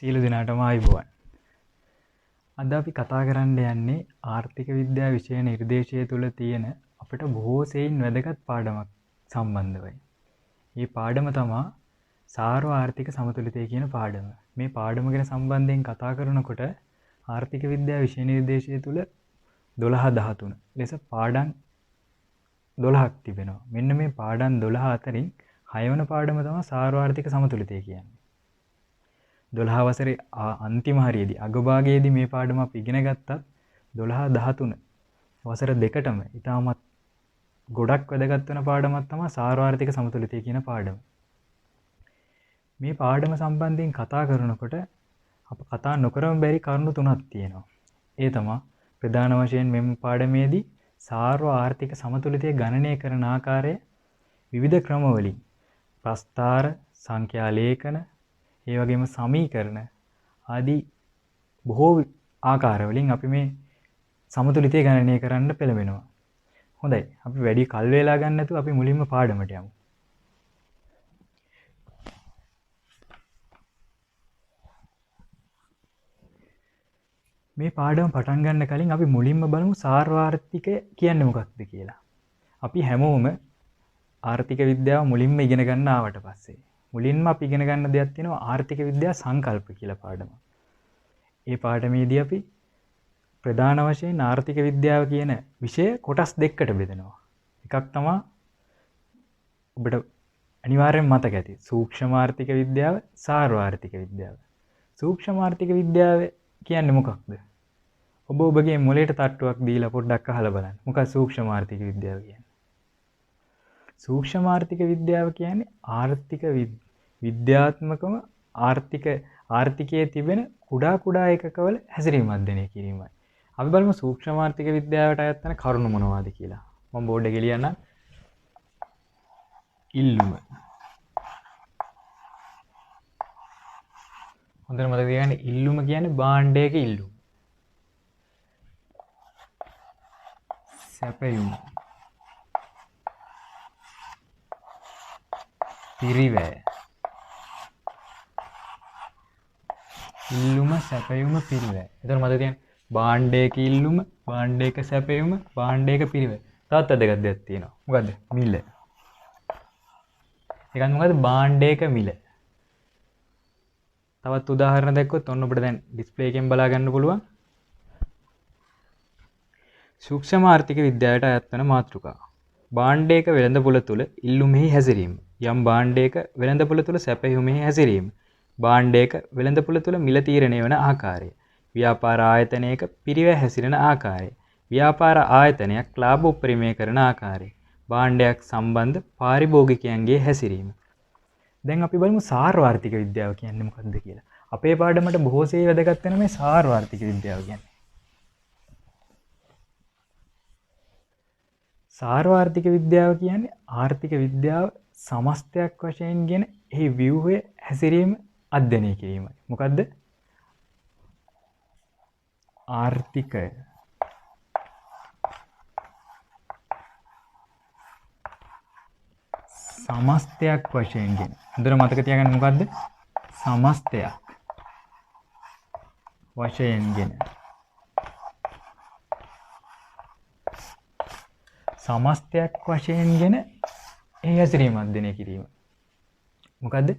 සියලු දෙනාටම ආයුබෝවන්. අද අපි කතා කරන්න යන්නේ ආර්ථික විද්‍යා විෂය නිර්දේශය තුළ තියෙන අපිට බොහෝ සෙයින් වැදගත් පාඩමක් සම්බන්ධවයි. මේ පාඩම තමයි සාර්ව ආර්ථික සමතුලිතය කියන පාඩම. මේ පාඩම ගැන සම්බන්ධයෙන් කතා කරනකොට ආර්ථික විද්‍යා විෂය නිර්දේශය තුළ 12 13 ලෙස පාඩම් 12ක් තිබෙනවා. මෙන්න මේ පාඩම් 12 අතරින් 6 වන පාඩම තමයි සාර්ව ආර්ථික සමතුලිතය කියන්නේ. 12 වසරේ අන්තිම හරියේදී අගභාගයේදී මේ පාඩම අපි ඉගෙන ගත්තත් 12 13 වසර දෙකටම ඉතාමත් ගොඩක් වැදගත් වෙන පාඩමක් තමයි සාර්වාර්ථික සමතුලිතය කියන පාඩම. මේ පාඩම සම්බන්ධයෙන් කතා කරනකොට අප කතා නොකරම බැරි කරුණු තුනක් තියෙනවා. ඒ තමයි ප්‍රධාන වශයෙන් මෙම පාඩමේදී සාර්ව ආර්ථික සමතුලිතය ගණනය කරන ආකාරය විවිධ ක්‍රමවලින් ප්‍රස්ථාර, සංඛ්‍යා ලේඛන, ඒ වගේම සමීකරණ ආදී බොහෝ ආකාරවලින් අපි මේ සමතුලිතය ගණනය කරන්න පෙළඹෙනවා. හොඳයි. අපි වැඩි කල් වේලා ගන්න නැතුව අපි මුලින්ම පාඩමට යමු. මේ පාඩම පටන් ගන්න කලින් අපි මුලින්ම බලමු සාර්වාර්ථිකය කියන්නේ මොකක්ද කියලා. අපි හැමෝම ආර්ථික විද්‍යාව මුලින්ම ඉගෙන ගන්න ආවට පස්සේ මුලින්ම අපි ඉගෙන ගන්න දෙයක් තියෙනවා ආර්ථික විද්‍යා සංකල්ප කියලා පාඩම. ඒ පාඩමේදී අපි ප්‍රධාන වශයෙන් ආර්ථික විද්‍යාව කියන විෂය කොටස් දෙකකට බෙදනවා. එකක් තමයි ඔබට අනිවාර්යෙන් මතක ඇති සූක්ෂම ආර්ථික විද්‍යාව, සාර්ව ආර්ථික විද්‍යාව. සූක්ෂම ආර්ථික විද්‍යාව කියන්නේ මොකක්ද? ඔබ ඔබගේ මොළයට තට්ටුවක් දීලා පොඩ්ඩක් අහලා බලන්න. මොකක්ද සූක්ෂම ආර්ථික විද්‍යාව කියන්නේ? සූක්ෂම ආර්ථික විද්‍යාව කියන්නේ ආර්ථික විද්‍යාත්මකම ආර්ථිකයේ තිබෙන කුඩා එකකවල හැසිරීම අධ්‍යයනය කිරීමයි. අපි බලමු සූක්ෂම ආර්ථික විද්‍යාවට අයත් වෙන කරුණු මොනවාද කියලා. මම බෝඩ් එකේ ලියන්නම්. ඉල්ලුම. හොඳට මතක තියාගන්න ඉල්ලුම කියන්නේ භාණ්ඩයක ඉල්ලුම. සැපයුම. පිරිවැය. ඉල්ලුම, සැපයුම, පිරිවැය. එතකොට මතක තියාගන්න භාණ්ඩයක ඉල්ලුම, භාණ්ඩයක සැපයුම, භාණ්ඩයක පිරිවැය. තවත් වැදගත් දෙයක් තියෙනවා. මොකද්ද? මිල. ඒකත් මොකද්ද? භාණ්ඩයක මිල. තවත් උදාහරණ දැක්කොත් ඔන්න ඔබට දැන් ඩිස්ප්ලේ එකෙන් බලා ගන්න පුළුවන්. සූක්ෂම ආර්ථික විද්‍යාවට අයත් වන මාතෘකා. භාණ්ඩයක වෙළඳපොළ තුල ඉල්ලුමෙහි හැසිරීම. යම් භාණ්ඩයක වෙළඳපොළ තුල සැපයුමෙහි හැසිරීම. භාණ්ඩයක වෙළඳපොළ තුල මිල තීරණය වන ආකාරය. ව්‍යාපාර ආයතනයක පිරිවැය හැසිරෙන ආකාරය. ව්‍යාපාර ආයතනයක් ලාභ උපරිමය කරන ආකාරය. භාණ්ඩයක් සම්බන්ධ පාරිභෝගිකයන්ගේ හැසිරීම. දැන් අපි බලමු සාර්වාර්ථික විද්‍යාව කියන්නේ මොකක්ද කියලා. අපේ පාඩමට බොහෝසේ වැදගත් වෙන මේ සාර්වාර්ථික විද්‍යාව කියන්නේ. සාර්වාර්ථික විද්‍යාව කියන්නේ ආර්ථික විද්‍යාව සමස්තයක් වශයෙන් ගෙන එහි ව්‍යුහය හැසිරීම අධ්‍යයනය කිරීමයි. මොකද්ද? ආර්ථිකය සමස්තයක් වශයෙන් ගෙන. හොඳට මතක තියාගන්න මොකද්ද? සමස්තයක් වශයෙන් ගෙන. සමස්තයක් වශයෙන් ගෙන ඒ හැසිරීම අධ්‍යයනය කිරීම. මොකද්ද?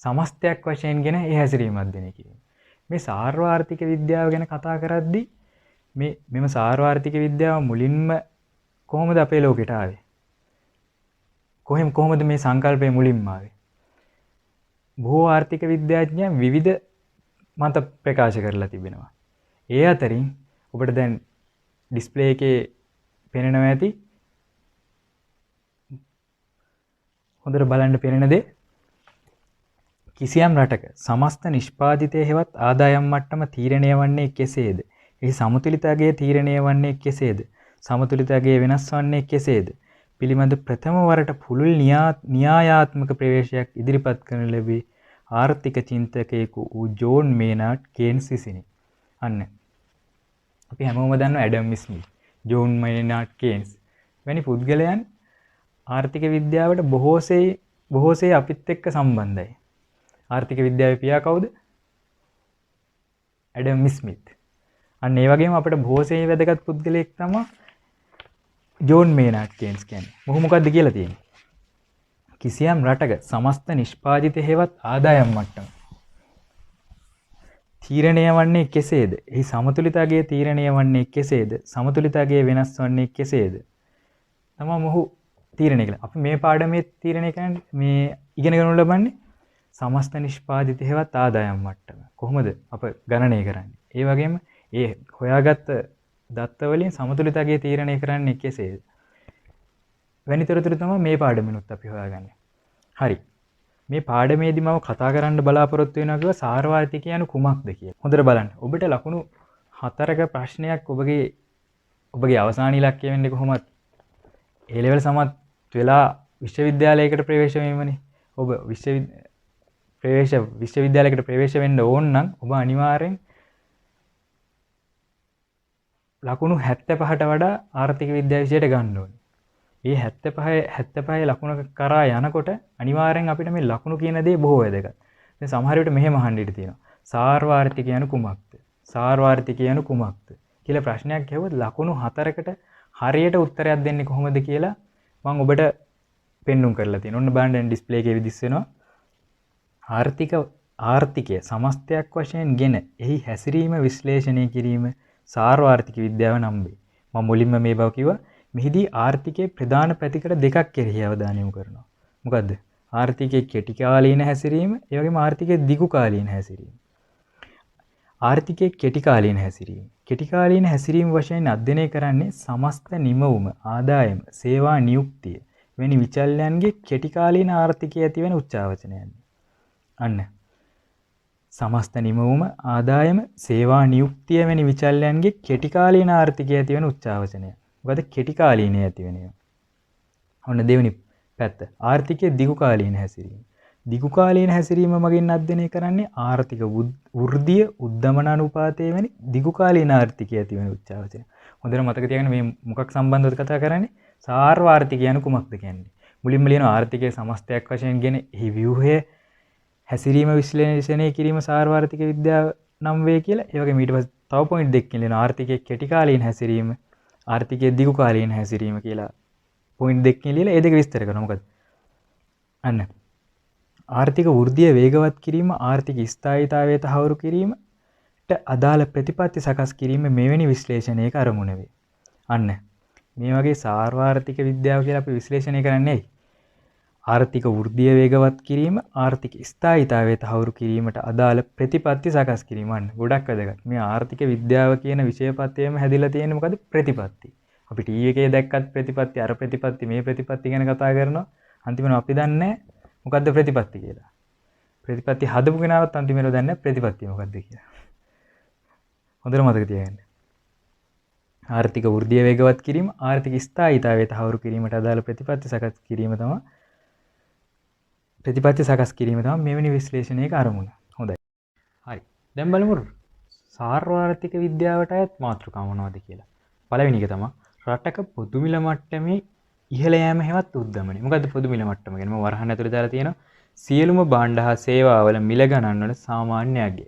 සමස්තයක් වශයෙන් ගෙන ඒ හැසිරීම අධ්‍යයනය කිරීම. මේ සාර්වාර්ථික විද්‍යාව ගැන කතා කරද්දී මෙම සාර්වාර්ථික විද්‍යාව මුලින්ම කොහොමද අපේ ලෝකෙට ආවේ? කොහොමද මේ සංකල්පය මුලින්ම ආවේ? බොහෝ ආර්ථික විද්‍යාඥයන් විවිධ මත ප්‍රකාශ කරලා තිබෙනවා. ඒ අතරින් ඔබට දැන් ඩිස්ප්ලේ එකේ පෙනෙනවා ඇති. හොඳට බලන්න පෙනෙන දේ කිසියම් රටක සමස්ත නිෂ්පාදිතය හෙවත් ආදායම් මට්ටම තීරණය වන්නේ කෙසේද? එහි සමතුලිතතාවය තීරණය වන්නේ කෙසේද? සමතුලිතතාවය වෙනස් වන්නේ කෙසේද? පිළිබඳ ප්‍රථම වරට පුළුල් න්‍යායාත්මක ප්‍රවේශයක් ඉදිරිපත් කරන ලැබී ආර්ථික චින්තකයෙකු වූ ජෝන් මේනාඩ් කේන්ස් විසිනි. අන්න අපි හැමෝම දන්නවා ඇඩම් ස්මිත්, ජෝන් මේනාඩ් කේන්ස් වැනි පුද්ගලයන් ආර්ථික විද්‍යාවට බොහෝසේ අපිත් එක්ක සම්බන්ධයි. ආර්ථික විද්‍යාවේ පියා කවුද? ඇඩම් ස්මිත්. අන්න ඒ වගේම අපිට බොහෝසේ වැදගත් පුද්ගලයෙක් තමයි ජෝන් මේනාඩ් කේන්ස් කියන්නේ. මොකක්ද කියලා තියෙන්නේ? කිසියම් රටක සමස්ත නිෂ්පාදිත හේවත් ආදායම් මට්ටම තීරණය වන්නේ කෙසේද? එහි සමතුලිතතාවයේ තීරණය වන්නේ කෙසේද? සමතුලිතතාවයේ වෙනස් වන්නේ කෙසේද? තමයි මොහු තීරණය කළා. අපි මේ පාඩමේ තීරණය කරන්නේ මේ ඉගෙන ගන්න ලබන්නේ සමස්ත නිෂ්පාදිත හේවත් ආදායම් මට්ටම. කොහොමද අප ගණනය කරන්නේ? ඒ වගේම ඒ හොයාගත්ත දත්ත වලින් සමතුලිතතාවයේ තීරණය කරන්නේ කෙසේද? වැනි තොරතුරු තමයි මේ පාඩමෙනුත් අපි හොයාගන්නේ. හරි. මේ පාඩමේදී මම කතා කරන්න බලාපොරොත්තු වෙනවා කිව්වා සාර්වත්‍රිකය යනු කුමක්ද කියලා. හොඳට බලන්න. ඔබට ලකුණු 4ක ප්‍රශ්නයක් ඔබගේ අවසාන ඉලක්කය වෙන්නේ කොහොමද? A level සමත් වෙලා විශ්වවිද්‍යාලයකට ප්‍රවේශ වීමනේ. ඔබ විශ්වවිද්‍යාලයකට ප්‍රවේශ වෙන්න ඕන නම් ඔබ අනිවාර්යෙන් ලකුණු 75ට වඩා ආර්ථික විද්‍යාව විෂයට ගන්න ඕනේ. මේ 75 ලකුණ කරා යනකොට අනිවාර්යෙන් අපිට මේ ලකුණු කියන දේ බොහෝ වැදගත්. දැන් සමහර විට මෙහෙම අහන්න ඉඩ තියෙනවා. සාර්වත්‍රිකය යනු කුමක්ද? සාර්වත්‍රිකය යනු කුමක්ද? කියලා ප්‍රශ්නයක් ඇහුවොත් ලකුණු 4කට හරියට උත්තරයක් දෙන්නේ කොහොමද කියලා මම ඔබට පෙන්눔 කරලා තියෙනවා. ඔන්න බලන්න දැන් ඩිස්ප්ලේ එකේ විදිස් වෙනවා. ආර්ථිකය සමස්තයක් වශයෙන් ගෙන එහි හැසිරීම විශ්ලේෂණය කිරීම සාර්වත්‍රික විද්‍යාව නම් වේ. මම මුලින්ම මේ බව කිව්වා. මෙහිදී ආර්ථිකයේ ප්‍රධාන පැතිකඩ දෙකක් කෙරෙහි අවධානය යොමු කරනවා. මොකද්ද? ආර්ථිකයේ කෙටි කාලීන හැසිරීම, ඒ වගේම ආර්ථිකයේ දිගු කාලීන හැසිරීම. ආර්ථිකයේ කෙටි කාලීන හැසිරීම. කෙටි කාලීන හැසිරීම වශයෙන් අධ්‍යයනය කරන්නේ සමස්ත නිමවුම, ආදායම, සේවා නියුක්තිය වැනි විචල්යන්ගේ කෙටි කාලීන ආර්ථිකයේ ඇතිවන උච්චාවචනයන්. අන්න සමස්ත නිමවුම, ආදායම, සේවා නියුක්තිය වැනි විචල්යන්ගේ කෙටි කාලීන ආර්ථිකයේ ඇතිවන උච්චාවචනය. මොකද කෙටි කාලීනයේ ඇතිවෙනවා. ඔන්න දෙවෙනි පැත්ත. ආර්ථිකයේ දිගු කාලීන හැසිරීම. දිගු කාලීන හැසිරීම මගින් අධ්‍යයනය කරන්නේ ආර්ථික වෘද්ධිය, උද්දමන අනුපාතය වැනි දිගු කාලීන ආර්ථිකයේ ඇතිවෙන උච්චාවචනය. හොඳට මතක තියාගන්න මේ මොකක් සම්බන්ධවද කතා කරන්නේ? සාර්වත්‍රිකය යනු කුමක්ද කියන්නේ? මුලින්ම ලියන ආර්ථිකයේ සමස්තයක් වශයෙන් ගෙන එහි ව්‍යුහය හැසිරීම විශ්ලේෂණය කිරීම සාර්වත්‍රික විද්‍යාව නම් වේ කියලා. ඒ වගේම ඊට පස්සේ තව පොයින්ට් දෙකකින් ලියන ආර්ථිකයේ කෙටි කාලීන හැසිරීම, ආර්ථිකයේ දිගු කාලීන හැසිරීම කියලා පොයින්ට් දෙකකින් ලියලා ඒ දෙක විස්තර කරනවා. මොකද? අන්න ආර්ථික වෘද්ධිය වේගවත් කිරීම, ආර්ථික ස්ථායීතාවය තහවුරු කිරීමට අදාළ ප්‍රතිපත්ති සකස් කිරීම මෙවැනි විශ්ලේෂණයක අරමුණ වේ. අන්න මේ වගේ සාර්වත්‍රික විද්‍යාව කියලා අපි විශ්ලේෂණය කරන්නේ ආර්ථික වෘද්ධිය වේගවත් කිරීම, ආර්ථික ස්ථායීතාවය තහවුරු කිරීමට අදාළ ප්‍රතිපත්ති සකස් කිරීම. අන්න ගොඩක් වැදගත්. මේ ආර්ථික විද්‍යාව කියන විෂය පත්‍රයේම හැදිලා තියෙන්නේ මොකද? ප්‍රතිපත්ති. අපි ටීවී එකේ දැක්කත් ප්‍රතිපත්ති, අර ප්‍රතිපත්ති, මේ ප්‍රතිපත්ති ගැන කතා කරනවා. අන්තිමට අපි දන්නේ මොකද්ද ප්‍රතිපත්ති කියලා. ප්‍රතිපත්ති හදපු කෙනාවත් අන්තිමට දන්නේ ප්‍රතිපත්තිය මොකද්ද කියලා. හොඳට මතක තියාගන්න. ආර්ථික වෘද්ධිය වේගවත් කිරීම, ආර්ථික ස්ථායීතාවය තහවුරු කිරීමට අදාළ ප්‍රතිපත්ති සකස් කිරීම තමයි මෙවැනි විශ්ලේෂණයක අරමුණ. හොඳයි. හරි. දැන් බලමු සාර්වත්‍රික විද්‍යාවට අයත් මාතෘකා මොනවද කියලා. පළවෙනි එක තමයි රටක පොදු මිල මට්ටමේ ඉහළ යෑම හෙවත් උද්දමනය. මොකද්ද පොදු මිල මට්ටම කියන්නේ? මම වරහන් ඇතුලේ දාලා තියෙනවා. සියලුම භාණ්ඩ හා සේවාවල මිල ගණන් වල සාමාන්‍ය අගය.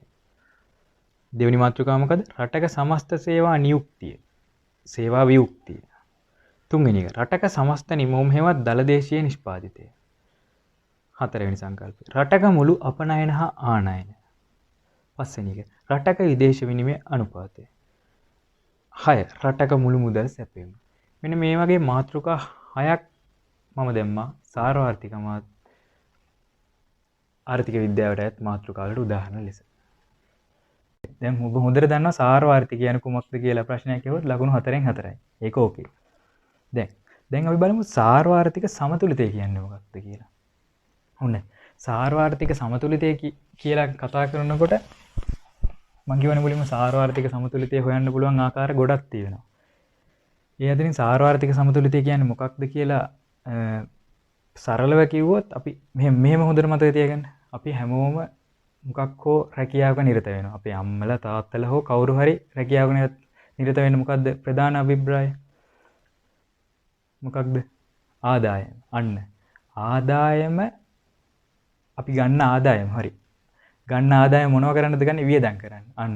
දෙවෙනි මාතෘකාව මොකද? රටක සමස්ත සේවා නියුක්තිය. සේවා වියුක්තිය. තුන්වෙනි එක රටක සමස්ත නිමවුම් හෙවත් දලදේශීය නිෂ්පාදිතය. හතරවෙනි සංකල්පය රටක මුළු අපනයන හා ආනයන. පස්වෙනි එක රටක විදේශ විනිමය අනුපාතය. 6 රටක මුළු මුදල් සැපයීම. මෙන්න මේ වගේ මාතෘකා 6ක් මම දැම්මා සාර්වත්‍රික ආර්ථික විද්‍යාවට මාතෘකාවලට උදාහරණ ලෙස. දැන් ඔබ හොඳට දන්නවා සාර්වත්‍රික කියන කුමක්ද කියලා ප්‍රශ්නයක් ඇහුවොත් ලකුණු 4න් 4යි. ඒක ඕකේ. දැන් අපි බලමු සාර්වත්‍රික සමතුලිතය කියන්නේ මොකක්ද කියලා. ඔන්න සාර්වත්‍රික සමතුලිතය කියලා කතා කරනකොට මම කියවනේ මුලින්ම සාර්වත්‍රික සමතුලිතය හොයන්න පුළුවන් ආකාර ගොඩක් තියෙනවා. ඒ අතරින් සාර්වත්‍රික සමතුලිතය කියන්නේ මොකක්ද කියලා සරලව කිව්වොත් අපි මෙහෙම හොඳට මතක තියාගන්න. අපි හැමෝම මොකක් හෝ රැකියාවක නිරත වෙනවා. අපේ අම්මලා තාත්තලා හෝ කවුරු හරි රැකියාවක නිරත වෙන්න මොකද්ද ප්‍රධාන අභිප්‍රාය? මොකක්ද? ආදායම. අන්න ආදායම අපි ගන්න ආදායම හරි. ගන්න ආදායම මොනව කරන්නද ගන්නේ? වියදම් කරන්න. අන්න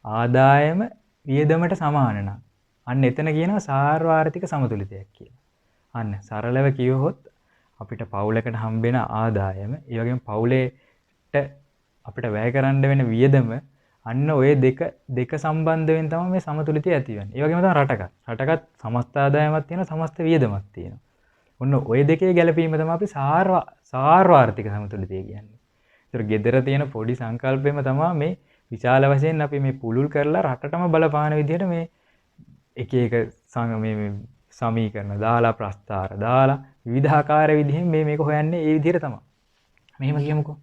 ආදායම වියදමට සමාන නම් අන්න එතන කියනවා සාර්වාර්ථික සමතුලිතයක් කියලා. අන්න සරලව කියවහොත් අපිට පවුලකට හම්බෙන ආදායම, ඒ වගේම පවුලේට අපිට වැය කරන්න වෙන වියදම අන්න ඔය දෙක සම්බන්ධ වෙන තමයි මේ සමතුලිතය ඇති වෙන්නේ. ඒ වගේම තමයි රටකත් සමස්ත ආදායමක් තියෙනවා, සමස්ත වියදමක් තියෙනවා. ඔන්න ඔය දෙකේ ගැළපීම තමයි අපි සාර්වාර්ථික සමතුලිතය කියන්නේ. ඒතර gedara තියෙන පොඩි සංකල්පෙම තමයි මේ විශාල වශයෙන් අපි මේ පුළුල් කරලා රටටම බලපාන විදිහට මේ එක මේ සමීකරණ දාලා ප්‍රස්ථාර දාලා විවිධාකාර විදිහෙන් මේක හොයන්නේ ඒ විදිහට තමයි. මෙහෙම කියමුකෝ.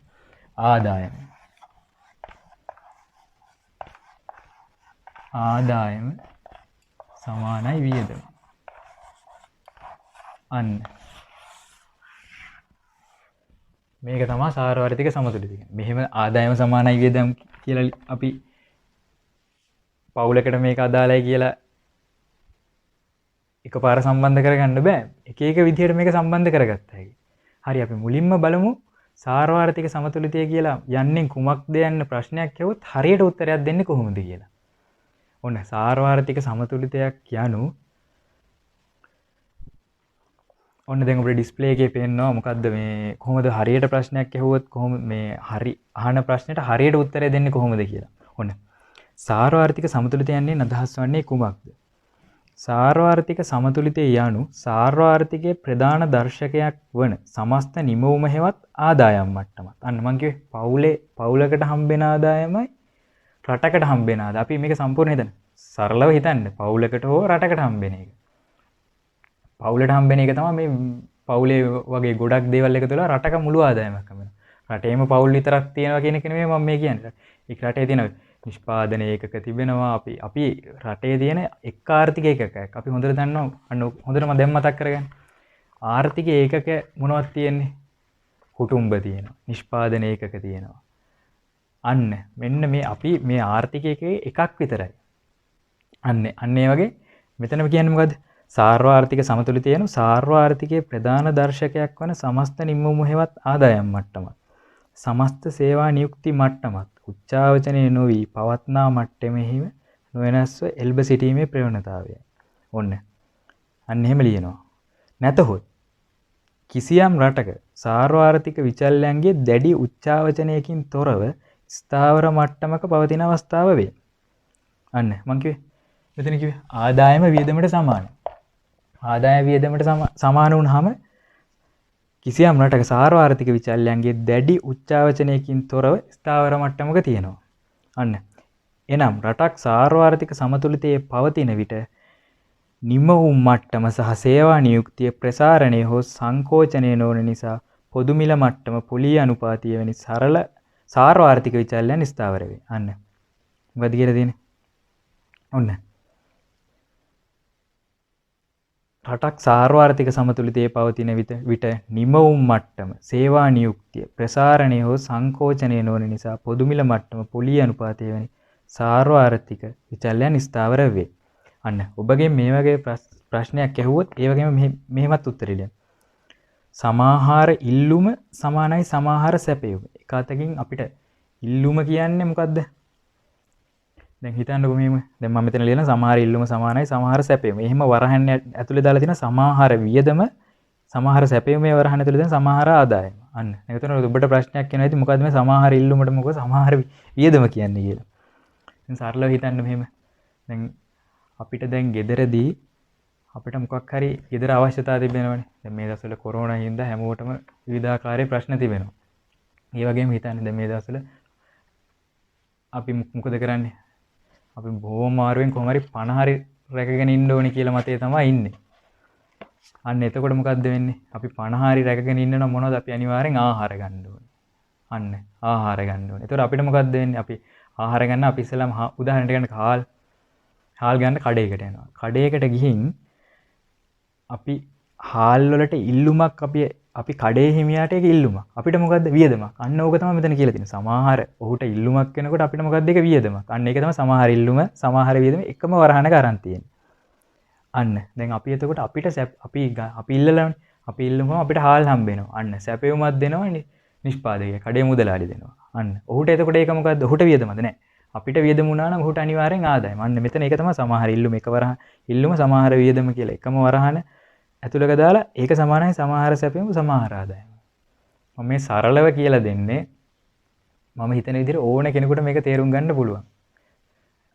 ආදායම සමානයි වියදම. අන්න මේක තමයි සාර්වාර්ථික සමතුලිතය කියන්නේ. මෙහෙම ආදායම සමානයි වියදම් කියලා අපි පවුලකට මේක අදාළයි කියලා එකපාර සම්බන්ධ කරගන්න බෑ. එක විදිහට මේක සම්බන්ධ කරගත්තා හැකි. හරි අපි මුලින්ම බලමු සාර්වාර්ථික සමතුලිතය කියලා යන්නේ කුමක්ද යන්න ප්‍රශ්නයක් ඇහුවොත් හරියට උත්තරයක් දෙන්නේ කොහොමද කියලා. ඔන්න සාර්වාර්ථික සමතුලිතයක් යනු ඔන්න දැන් අපේ ඩිස්ප්ලේ එකේ පේනවා මොකද්ද මේ කොහොමද හරියට ප්‍රශ්නයක් ඇහුවොත් කොහොම මේ හරි අහන ප්‍රශ්නෙට හරියට උත්තරය දෙන්නේ කොහොමද කියලා. ඔන්න සාර්වාර්ථික සමතුලිතය යන්නේ අදහස් වන්නේ කුමක්ද? සාර්වාර්ථික සමතුලිතය යනු සාර්වාර්ථිකයේ ප්‍රධාන දර්ශකයක් වන සමස්ත නිමවුම හෙවත් ආදායම් මට්ටමත්. අන්න මං කිව්වේ පවුලකට හම්බෙන ආදායමයි රටකට හම්බෙන ආදායම. අපි මේක සම්පූර්ණ හිතන්න. සරලව හිතන්න. පවුලකට හෝ රටකට හම්බෙන එක. පවුලට හම්බෙන එක තමයි මේ පවුලේ වගේ ගොඩක් දේවල් එකතු වෙලා රටක මුළු ආදායමක් හම්බෙනවා. රටේම පවුල් විතරක් තියෙනවා කියන එක නෙමෙයි මම මේ කියන්නේ. ඒක රටේ තියෙන නිෂ්පාදන ඒකක තිබෙනවා. අපි රටේ තියෙන එක් ආර්ථික ඒකකයක්. අපි හොඳට දන්නවා. අන්න හොඳටම දැන් මතක් කරගන්න. ආර්ථික ඒකක මොනවද තියෙන්නේ? කුටුම්බ තියෙනවා. නිෂ්පාදන ඒකක තියෙනවා. අන්න මෙන්න මේ අපි මේ ආර්ථික ඒකකේ එකක් විතරයි. අන්න ඒ වගේ මෙතනම කියන්නේ මොකද්ද? සාර්වාර්ථික සමතුලිතය යනු සාර්වාර්ථිකයේ ප්‍රධාන දර්ශකයක් වන සමස්ත නිම්මුම හෙවත් ආදායම් මට්ටමත් සමස්ත සේවා නියුක්ති මට්ටමත් උච්චාවචනය නොවි පවත්නා මට්ටමෙහිම නොවෙනස්ව එල්බ සිටීමේ ප්‍රවණතාවය. ඔන්න අන්න එහෙම ලියනවා. නැතහොත් කිසියම් රටක සාර්වාර්ථික විචල්යන්ගේ දැඩි උච්චාවචනයකින් තොරව ස්ථාවර මට්ටමක පවතින අවස්ථාව වේ. අන්න මං කිව්වේ මෙතන කිව්වේ ආදායම වියදමට සමානයි. ආදාය වියදමට සමාන වුණාම කිසියම් රටක සාර්වාර්ථික විචල්යන්ගේ දැඩි උච්චාවචනයකින් තොරව ස්ථාවර මට්ටමක තියෙනවා. අන්න එනම් රටක් සාර්වාර්ථික සමතුලිතයේ පවතින විට නිම වූ මට්ටම සහ සේවා නියුක්තිය ප්‍රසාරණය හෝ සංකෝචනය නොවන නිසා පොදු මිල මට්ටම පොලී අනුපාතය වැනි සරල සාර්වාර්ථික විචල්යන් ස්ථාවර වේ. අන්න මොකද කියලා තියෙන්නේ? ඔන්න රටක් සාර්වාර්ථික සමතුලිතයේ පවතින විට නිම වූ මට්ටම සේවා නියුක්තිය ප්‍රසාරණය හෝ සංකෝචනය නොවන නිසා පොදු මිල මට්ටම පොලී අනුපාතය වැනි සාර්වාර්ථික විචල්යන් ස්ථාවර වේ. අන්න ඔබගේ මේ වගේ ප්‍රශ්නයක් ඇහුවොත් ඒ වගේම මෙහෙමත් උත්තරය දෙන්න. සමාහාර ඉල්ලුම සමානයි සමාහාර සැපයුම. එක අතකින් අපිට ඉල්ලුම කියන්නේ මොකද්ද? දැන් හිතන්නකෝ මෙහෙම. දැන් මම මෙතන ලියන සමහර ඉල්ලුම සමානයි සමහර සැපයුම. එහෙම වරහන් ඇතුලේ දාලා තියෙන සමහර වියදම සමහර සැපයුමේ වරහන් ඇතුලේ තියෙන සමහර ආදායම. අන්න. එතන ඔබට ප්‍රශ්නයක් එනවා ඉතින් මොකද්ද මේ සමහර ඉල්ලුමට මොකද සමහර වියදම කියන්නේ කියලා. දැන් සරලව හිතන්න මෙහෙම. දැන් අපිට දැන් ගෙදරදී අපිට මොකක් හරි ගෙදර අවශ්‍යතාවය තිබෙනවනේ. දැන් මේ දවස්වල කොරෝනා හින්දා හැමෝටම විවිධාකාරයේ ප්‍රශ්න තිබෙනවා. ඒ වගේම හිතන්න දැන් මේ දවස්වල අපි මොකද කරන්නේ? අපි බොහොම මාරුවෙන් කොහොම හරි පණ හරි රැකගෙන ඉන්න ඕනේ කියලා මතේ තමයි ඉන්නේ. අන්න එතකොට මොකද්ද වෙන්නේ? අපි පණ හරි රැකගෙන ඉන්න නම් මොනවද අපි අනිවාර්යෙන් ආහාර ගන්න ඕනේ. අන්න ආහාර ගන්න ඕනේ. එතකොට අපිට මොකද්ද වෙන්නේ? අපි ආහාර ගන්න අපි ඉස්සෙල්ලාම උදාහරණයක් ගන්න හාල් ගන්න කඩේකට යනවා. කඩේකට ගිහින් අපි හාල් වලට ඉල්ලුමක් අපි කඩේ හිමියාට ඒක ඉල්ලුමක්. අපිට මොකද්ද වියදමක්. අන්න ඕක තමයි මෙතන කියලා තියෙන්නේ. සමහර ඔහුට ඉල්ලුමක් වෙනකොට අපිට මොකද්ද ඒක වියදමක්. අන්න ඒක තමයි සමහර ඉල්ලුම සමහර වියදම එකම වරහණක අරන් තියෙන්නේ. අන්න දැන් අපි එතකොට අපිට අපි ඉල්ලලානේ. අපි ඉල්ලුම අපිට හාල් හම්බ වෙනවා. අන්න සැපෙවුමක් දෙනවා නිෂ්පාදකයා. කඩේ මුදලාලි දෙනවා. අන්න ඔහුට එතකොට ඒක මොකද්ද? ඔහුට වියදමද නැහැ. අපිට වියදම වුණා නම් ඔහුට අනිවාර්යෙන් ආදායම. අන්න මෙතන ඒක තමයි සමහර ඉල්ලුම සමහර වියදම කියලා එකම වරහන ඇතුළක දාලා ඒක සමානයි සමහර සැපෙම සමහර ආදායම. මම මේ සරලව කියලා දෙන්නේ මම හිතන විදිහට ඕන කෙනෙකුට මේක තේරුම් ගන්න පුළුවන්.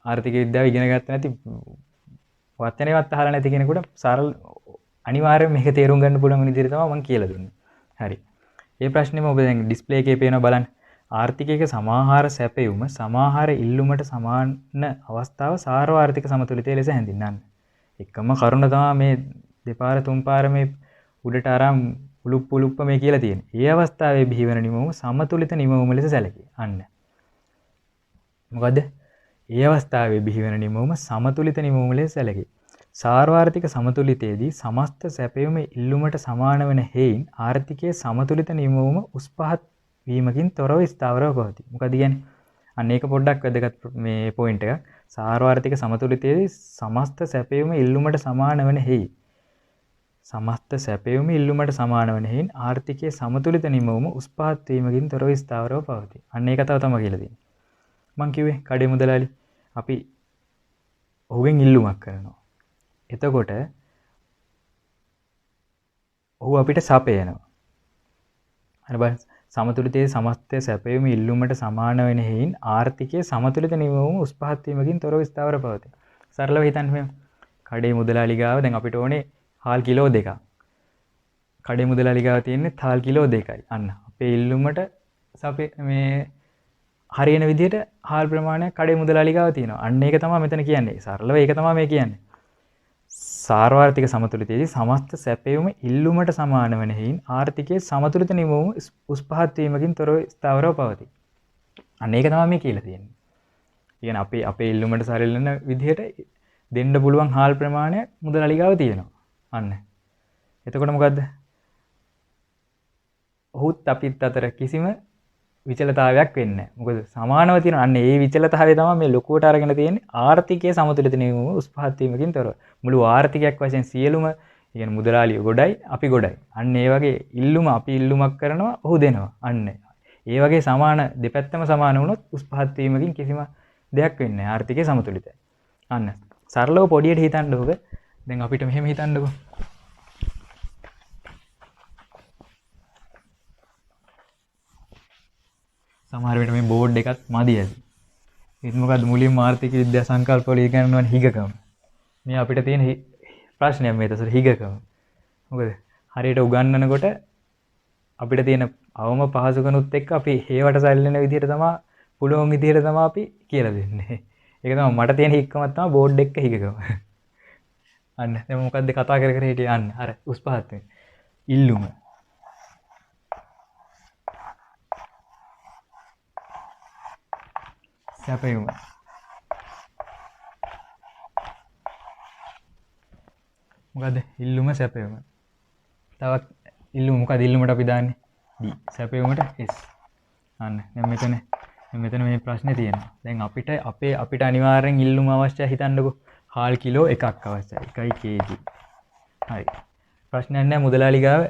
ආර්ථික විද්‍යාව ඉගෙන ගත්ත නැති වචනේවත් අහලා නැති කෙනෙකුට අනිවාර්යයෙන් මේක තේරුම් ගන්න පුළුවන් විදිහට තමයි මම කියලා දුන්නේ. හරි. මේ ප්‍රශ්නේම ඔබ දැන් ඩිස්ප්ලේ එකේ පේනවා බලන්න. ආර්ථිකයක සමාහාර සැපයුම සමාහාර ඉල්ලුමට සමාන අවස්ථාව සාර්වාර්ථික සමතුලිතය ලෙස හැඳින්වන්න. එකම කරුණ තමයි මේ දෙපාර තුන් පාර මේ උඩට අරන් උලුප්ප මේ කියලා තියෙන්නේ. ඒ අවස්ථාවේ බිහිවන නිමවුම සමතුලිත නිමවුම ලෙස සැලකේ. අන්න. මොකද? ඒ අවස්ථාවේ බිහිවන නිමවුම සමතුලිත නිමවුම ලෙස සැලකේ. සාර්වාර්ථික සමතුලිතයේදී සමස්ත සැපයුම ඉල්ලුමට සමාන වන හේයින් ආර්ථිකයේ සමතුලිත නිමවුම උස් පහත් වීමකින් තොරව ස්ථාවරව පවතී. මොකද කියන්නේ? අන්න ඒක පොඩ්ඩක් වැදගත් මේ පොයින්ට් එකක්. සාර්වාර්ථික සමතුලිතයේදී සමස්ත සැපයුම ඉල්ලුමට සමාන වන හේයි. සමස්ත සැපයුම ඉල්ලුමට සමාන වන හේයින් ආර්ථිකයේ සමතුලිත නිමවුම උස් පහත් වීමකින් තොරව ස්ථාවරව පවතී. අන්න ඒක තමයි කියලා තියෙන්නේ. මං කිව්වේ කඩේ මුදලාලි අපි ඔහුගෙන් ඉල්ලුමක් කරනවා. එතකොට ඔහු අපිට සපයනවා. අර බලන්න සමතුලිතයේ සමස්ත සැපයුම ඉල්ලුමට සමාන වෙන හේයින් ආර්ථිකයේ සමතුලිත නිමවුම උස් පහත් වීමකින් තොරව ස්ථාවර පවතී. සරලව හිතන්න මෙහෙම. කඩේ මුදලාලි ගාව දැන් අපිට ඕනේ හාල් කිලෝ 2ක්. කඩේ මුදලාලි ගාව තියෙන්නේ හාල් කිලෝ 2යි. අන්න අපේ ඉල්ලුමට මේ හරියන විදිහට හාල් ප්‍රමාණයක් කඩේ මුදලාලි ගාව තියෙනවා. අන්න ඒක තමයි මෙතන කියන්නේ. සරලව ඒක තමයි මේ කියන්නේ. සාර්වාර්ථික සමතුලිතයේදී සමස්ත සැපයුම ඉල්ලුමට සමාන වන හේයින් ආර්ථිකයේ සමතුලිත නිමවුම උස් පහත් වීමකින් තොරව ස්ථාවරව පවතී. අන්න ඒක තමයි මේ කියලා තියෙන්නේ. කියන්නේ අපේ ඉල්ලුමට සරිලන විදිහට දෙන්න පුළුවන් හාල් ප්‍රමාණයක් මුදලාලි ගාව තියෙනවා. අන්න. එතකොට මොකද්ද? ඔහුත් අපිත් අතර කිසිම විචලතාවයක් වෙන්නේ නැහැ. මොකද සමානව තියෙන අන්න ඒ විචලතාවය තමයි මේ ලොකුවට අරගෙන තියෙන්නේ ආර්ථිකයේ සමතුලිත නිමවුම උස් පහත් වීමකින් තොරව. මුළු ආර්ථිකයක් වශයෙන් සියලුම කියන්නේ මුදලාලිය ගොඩයි අපි ගොඩයි. අන්න ඒ වගේ අපි ඉල්ලුමක් කරනවා ඔහු දෙනවා. අන්න. ඒ වගේ සමාන දෙපැත්තම සමාන වුණොත් උස් පහත් වීමකින් කිසිම දෙයක් වෙන්නේ නැහැ. ආර්ථිකයේ සමතුලිතයි. අන්න. සරලව පොඩියට හිතන්නකො. දැන් අපිට මෙහෙම හිතන්නකො. සමහර වෙලට මේ බෝඩ් එකත් මදි ඇති. ඒත් මොකද්ද මුලින්ම ආර්ථික විද්‍යා සංකල්ප වල ඉගෙනගන්න හිගකම. මේ අපිට තියෙන ප්‍රශ්නයක් මේ තසර හිගකම. මොකද හරියට උගන්වනකොට අපිට තියෙන අවම පහසුකනුත් එක්ක අපි හේවට සැලෙන විදිහට තමයි පුළුවන් විදිහට තමයි අපි කියලා දෙන්නේ. ඒක තමයි මට තියෙන හිගකමක් තමයි බෝඩ් එක හිගකම. අන්න දැන් මොකද්ද කතා කර කර හිටියේ අන්න අර උස් පහත් වෙන ඉල්ලුම. සැපයුම. මොකද ඉල්ලුම සැපයුම. තවත් ඉල්ලුම මොකද ඉල්ලුමට අපි දාන්නේ D. සැපයුමට S. අන්න දැන් මෙතන මේ ප්‍රශ්නේ තියෙනවා. දැන් අපිට අනිවාර්යෙන් ඉල්ලුම අවශ්‍යයි හිතන්නකෝ. හාල් කිලෝ 1ක් අවශ්‍යයි. 1 kg. හරි. ප්‍රශ්නයක් නැහැ මුදලාලි ගාව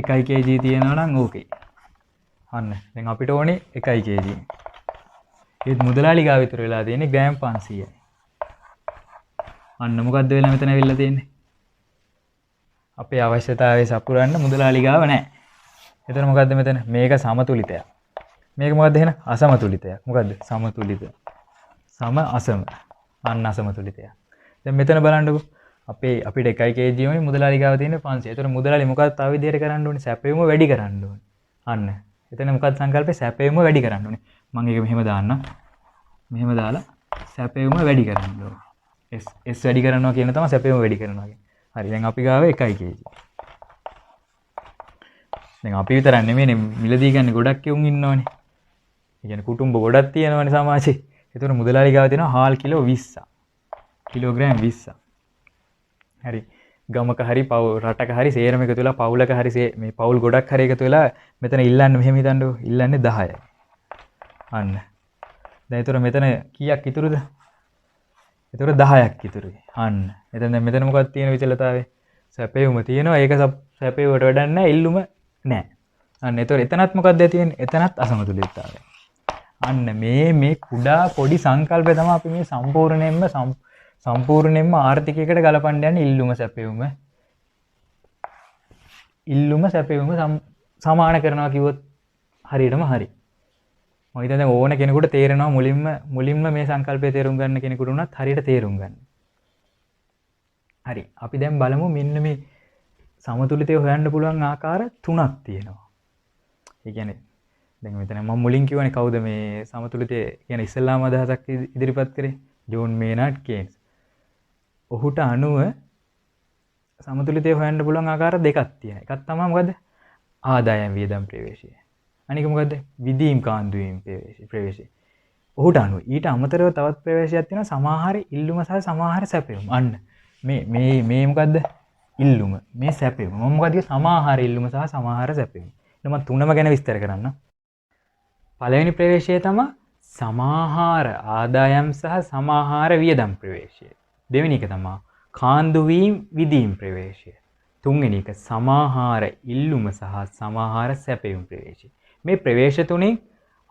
1 kg තියෙනවා නම් ඕකේ. අන්න දැන් අපිට ඕනේ 1 kg. ඒත් මුදලාලි ගාව විතර වෙලා තියෙන්නේ ග්‍රෑම් 500යි. අන්න මොකද්ද වෙලා මෙතන ඇවිල්ලා තියෙන්නේ? අපේ අවශ්‍යතාවය සපුරන්න මුදලාලි ගාව නැහැ. එතන මොකද්ද මෙතන? මේක සමතුලිතයක්. මේක මොකද්ද එහෙනම්? අසමතුලිතයක්. මොකද්ද? සමතුලිත. සම අසම. අන්න අසමතුලිතයක්. දැන් මෙතන බලන්නකෝ. අපිට 1 kg වුණේ මුදලාලි ගාව තියෙන්නේ 500. ඒතර මුදලාලි මොකක්ද තව විදිහට කරන්න ඕනේ? සැපයුම වැඩි කරන්න ඕනේ. අන්න. එතන මොකක්ද සංකල්පේ? සැපයුම වැඩි කරන්න ඕනේ. මම ඒක මෙහෙම දාන්නම්. මෙහෙම දාලා සැපයුම වැඩි කරන්න ඕනේ. S වැඩි කරනවා කියන තමයි සැපයුම වැඩි කරනවා කියන්නේ. හරි. දැන් අපි ගාව 1 kg. දැන් අපි විතරක් නෙමෙයිනේ මිලදී ගන්න ගොඩක් යුන් ඉන්නවනේ. ඒ කියන්නේ කුටුම්බ ගොඩක් තියෙනවනේ සමාජේ. ඒතර මුදලාලි ගාව තියෙනවා හාල් කිලෝ 20ක්. කිලෝග්‍රෑම් 20ක්. හරි. ගමක හරි රටක හරි සේරම එකතු වෙලා පවුලක හරි මේ පවුල් ගොඩක් හරි එකතු වෙලා මෙතන ඉල්ලන්නේ මෙහෙම හිතන්නකෝ. ඉල්ලන්නේ 10යි. අන්න. දැන් ඒතර මෙතන කීයක් ඉතුරුද? ඒතර 10ක් ඉතුරුයි. අන්න. එතන දැන් මෙතන මොකක්ද තියෙන විචලතාවය? සැපයුම තියෙනවා. ඒක සැපයුමට වැඩක් නැහැ. ඉල්ලුම නැහැ. අන්න. ඒතර එතනත් මොකක්ද තියෙන්නේ? එතනත් අසමතුලිතතාවය. අන්න මේ කුඩා පොඩි සංකල්පය තමයි අපි මේ සම්පූර්ණයෙන්ම ආර්ථිකයකට ගලපන්න යන්නේ ඉල්ලුම සැපයුම සමාන කරනවා කිව්වොත් හරියටම හරි. මම හිතන්නේ ඕන කෙනෙකුට තේරෙනවා මුලින්ම මේ සංකල්පය තේරුම් ගන්න කෙනෙකුට උනත් හරියට තේරුම් ගන්න. හරි. අපි දැන් බලමු මෙන්න මේ සමතුලිතය හොයන්න පුළුවන් ආකාර 3ක් තියෙනවා. ඒ කියන්නේ දැන් මෙතන මම මුලින් කියවනේ කවුද මේ සමතුලිතය කියන ඉස්ලාම අදහසක් ඉදිරිපත් කරේ? John මේනාඩ් gains. ඔහුට අනුව සමතුලිතය හොයන්න පුළුවන් ආකාර දෙකක් තියෙනවා. එකක් තමයි මොකද්ද? ආදායම් වියදම් ප්‍රවේශය. අනික මොකද්ද? විදීම් කාන්දු වීම ප්‍රවේශය. ඔහුට අනුව ඊට අමතරව තවත් ප්‍රවේශයක් තියෙනවා සමාහාර ඉල්ලුම සහ සමාහාර සැපයුම. අන්න මේ මොකද්ද? ඉල්ලුම. මේ සැපයුම. මම මොකද්ද? සමාහාර ඉල්ලුම සහ සමාහාර සැපයුම. ඊට මම තුනම ගැන විස්තර කරන්න. පළවෙනි ප්‍රවේශය තමයි සමාහාර ආදායම් සහ සමාහාර වියදම් ප්‍රවේශය. දෙවෙනි එක තමයි කාන්දු වීම විදීම් ප්‍රවේශය. තුන්වෙනි එක සමාහාර ඉල්ලුම සහ සමාහාර සැපයුම් ප්‍රවේශය. මේ ප්‍රවේශ තුنين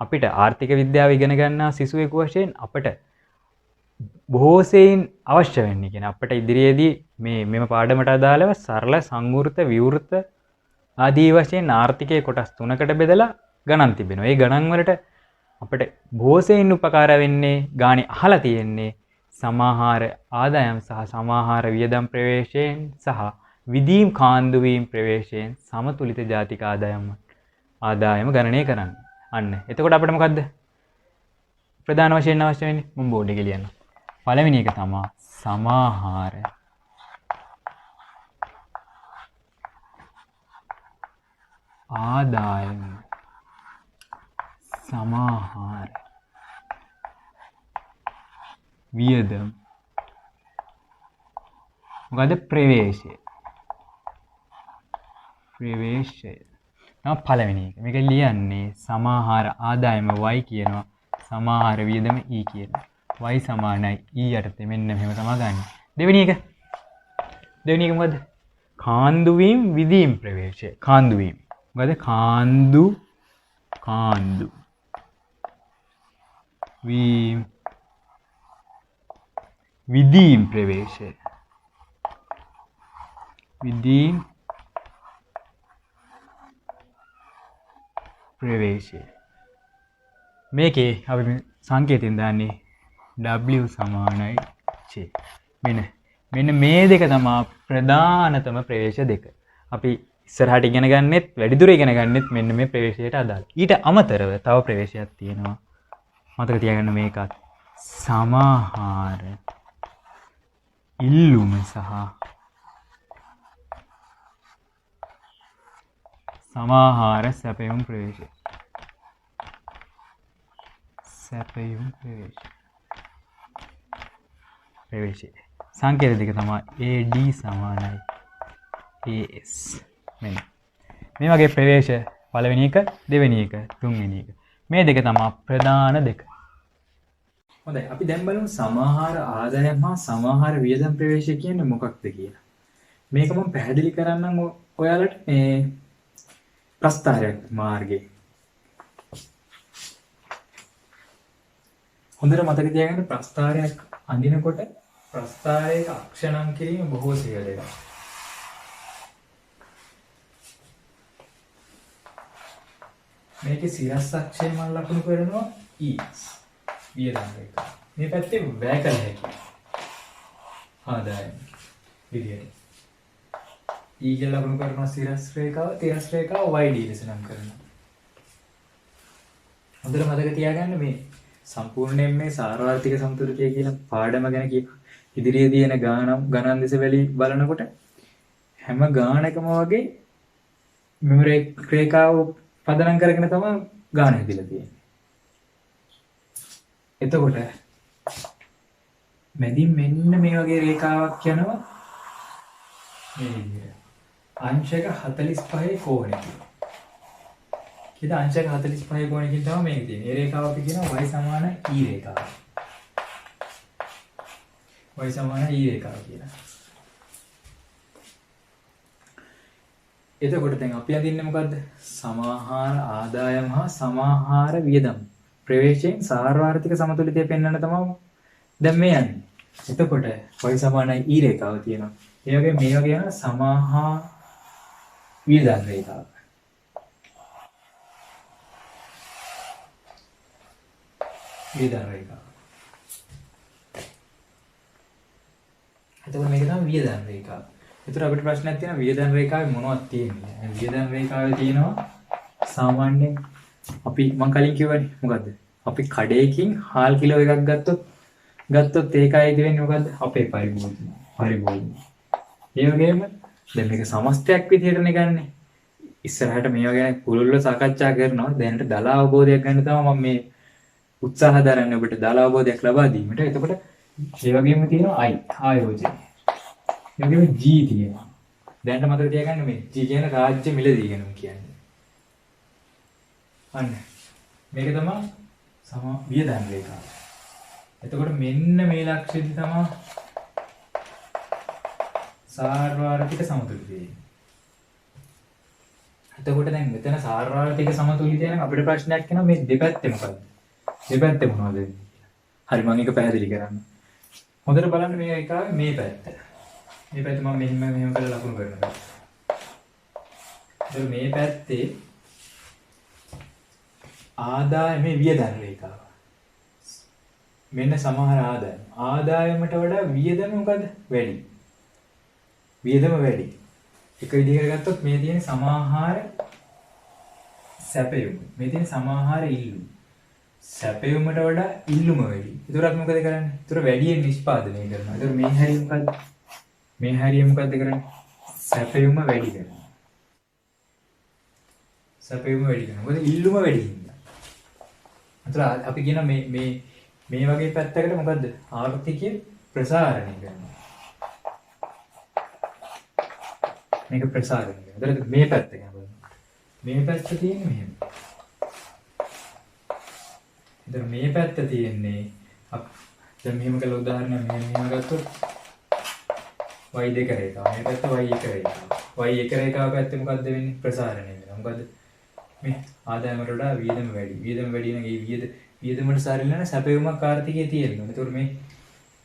අපිට ආර්ථික විද්‍යාව ඉගෙන ගන්නා සිසුවෙකු වශයෙන් අපට බොහෝ සෙයින් අවශ්‍ය වෙන්නේ කියන අපිට ඉදිරියේදී මෙම පාඩමට අදාළව සරල සංවෘත විවෘත ආදී වශයෙන් ආර්ථිකයේ කොටස් තුනකට බෙදලා ගණන් තිබෙනවා. ඒ ගණන් වලට අපිට බොහෝ සෙයින් උපකාර වෙන්නේ ගානේ අහලා තියෙන්නේ සමාහාර ආදායම් සහ සමාහාර වියදම් ප්‍රවේශයෙන් සහ විදීම් කාන්දු වීම ප්‍රවේශයෙන් සමතුලිත ජාතික ආදායම ගණනය කරන්න. අන්න. එතකොට අපිට මොකද්ද? ප්‍රධාන වශයෙන් අවශ්‍ය වෙන්නේ මම බෝඩ් එකේ ලියන්න. පළවෙනි එක තමයි සමාහාර ආදායම සමාහාර වියදම් මොකද ප්‍රවේශය නම් පළවෙනි එක. මේක ලියන්නේ සමාහාර ආදායම y කියනවා සමාහාර වියදම e කියනවා. y සමානයි e යටතේ මෙන්න මෙහෙම තමයි ගන්න. දෙවෙනි එක මොකද? කාන්දු වීම විදීම් ප්‍රවේශය. කාන්දු වීම. මොකද කාන්දු වීම විදීම් ප්‍රවේශය. විදීම් ප්‍රවේශය. මේකේ අපි සංකේතයෙන් දාන්නේ W සමානයි J. මෙන්න මේ දෙක තමයි ප්‍රධානතම ප්‍රවේශ දෙක. අපි ඉස්සරහට ඉගෙන ගන්නෙත් වැඩිදුර ඉගෙන ගන්නෙත් මෙන්න මේ ප්‍රවේශයට අදාළ. ඊට අමතරව තව ප්‍රවේශයක් තියෙනවා. මතක තියාගන්න මේකත් සමාහාර ඉල්ලුම සහ සමාහාර සැපයුම් ප්‍රවේශය. ප්‍රවේශය. සංකේත දෙක තමයි AD සමානයි AS. මෙන්න මේ වගේ ප්‍රවේශ පළවෙනි එක, දෙවෙනි එක, තුන්වෙනි එක. මේ දෙක තමයි ප්‍රධාන දෙක. හොඳයි අපි දැන් බලමු සමාහාර ආදායම හා සමාහාර වියදම් ප්‍රවේශය කියන්නේ මොකක්ද කියලා. මේක මම පැහැදිලි කරන්නම් ඔයාලට මේ ප්‍රස්තාරයක් මාර්ගයේ. හොඳට මතක තියාගන්න ප්‍රස්තාරයක් අඳිනකොට ප්‍රස්තාරයක අක්ෂණම් කිරීම බොහෝ සියලුයි. මේකේ සිරස් අක්ෂය මම ලකුණු කරනවා E. වියදම් රේඛාව. මේ පැත්තේ වැය කළ හැකියි. ආදායම විදියට. E කියලා ලකුණු කරනවා සිරස් රේඛාව YD ලෙස නම් කරනවා. හොඳට මතක තියාගන්න මේ සම්පූර්ණයෙන් මේ සාර්වත්‍රික සමතුලිතය කියන පාඩම ගැන ඉදිරියේදී එන ගණන් දෙස බලනකොට හැම ගානකම වගේ මෙම රේඛාව පදනම් කරගෙන තමයි ගාන හදලා තියෙන්නේ. එතකොට මැදින් මෙන්න මේ වගේ රේඛාවක් යනවා මේ විදිහට. අංශක 45 කෝණයකින්. කීයද අංශක 45 කෝණයකින් තමයි මේක තියෙන්නේ. ඒ රේඛාව අපි කියනවා y සමාන e රේඛාව. y සමාන e රේඛාව කියලා. එතකොට දැන් අපි අඳින්නේ මොකද්ද? සමාහාර ආදායම හා සමාහාර වියදම් ප්‍රවේශයෙන් සාර්වාර්ථික සමතුලිතය පෙන්වන්න තමයි දැන් මේ යන්නේ. එතකොට y සමානයි e රේඛාව තියෙනවා. ඒ වගේ මේ වගේ යන සමාහා වියදන් රේඛාව. වියදන් රේඛාව. එතකොට මේක තමයි වියදන් රේඛාව. ඒතර අපිට ප්‍රශ්නයක් තියෙනවා වියදන් රේඛාවේ මොනවද තියෙන්නේ? වියදන් රේඛාවේ තියෙනවා සාමාන්‍යයෙන් අපි මම කලින් කිව්වනේ මොකද්ද? අපි කඩේකින් හාල් කිලෝ එකක් ගත්තොත් ඒකයි වෙන්නේ මොකද්ද? අපේ පරිභෝජනය. ඒ වගේම දැන් මේක සමස්තයක් විදිහටනේ ගන්නෙ. ඉස්සරහට මේවා ගැන පුළුල්ව සාකච්ඡා කරනවා. දැනට දල අවබෝධයක් ගන්න තමයි මම මේ උත්සාහ දරන්නේ ඔබට දල අවබෝධයක් ලබා දීමට. එතකොට ඒ වගේම තියෙනවා ආයෝජනය. ඒ වගේම G තියෙනවා. දැනට මතක තියාගන්න මේ G කියන රාජ්‍ය මිලදී ගැනීම කියන්නේ. අන්න මේක තමයි වියදම් රේඛාව. එතකොට මෙන්න මේ ලක්ෂ්‍යදි තමයි සාර්වාර්ථික සමතුලිතය. එතකොට දැන් මෙතන සාර්වාර්ථික සමතුලිතය නම් අපිට ප්‍රශ්නයක් එනවා මේ දෙපැත්තේ මොකද්ද? දෙපැත්තේ මොනවද වෙන්නේ කියලා. හරි මම ඒක පැහැදිලි කරන්න. හොඳට බලන්න මේ එකාවේ මේ පැත්ත. මේ පැත්ත මම මෙහෙම කරලා ලකුණු කරනවා. එතකොට මේ පැත්තේ ආදායමේ වියදම් රේඛාව. මෙන්න සමහර ආදායම. ආදායමට වඩා වියදම මොකද? වැඩි. වියදම වැඩි. එක විදිහකට ගත්තොත් මේ තියෙන සමාහාර සැපයුම. මේ තියෙන සමාහාර ඉල්ලුම. සැපයුමට වඩා ඉල්ලුම වැඩි. ඒතර අපි මොකද කරන්නේ? ඒතර වැඩියෙන් නිෂ්පාදනය කරනවා. ඒතර මේ හැරිය මොකද්ද? මේ හැරිය මොකද්ද කරන්නේ? සැපයුම වැඩි කරනවා. සැපයුම වැඩි කරනවා. මොකද ඉල්ලුම වැඩි හින්දා. ඒතර අපි කියන මේ වගේ පැත්තකට මොකද්ද? ආර්ථිකය ප්‍රසාරණය කරනවා. මේක ප්‍රසාරණය කරනවා. ඒතර මේ පැත්ත ගැන බලන්න. මේ පැත්ත තියෙන්නේ මෙහෙම. ඒතර මේ පැත්ත තියෙන්නේ දැන් මෙහෙම කළ උදාහරණයක් මෙහෙම ගත්තොත් y2 රේඛාව. මේ පැත්ත y1 රේඛාව. y1 රේඛාව පැත්තේ මොකද්ද වෙන්නේ? ප්‍රසාරණය වෙනවා. මොකද්ද? මේ ආදායමට වඩා වියදම වැඩි. වියදම වැඩි නම් ඒ වියදමට සාරින්න සැපයුමක් ආර්ථිකයේ තියෙනවා. ඒතකොට මේ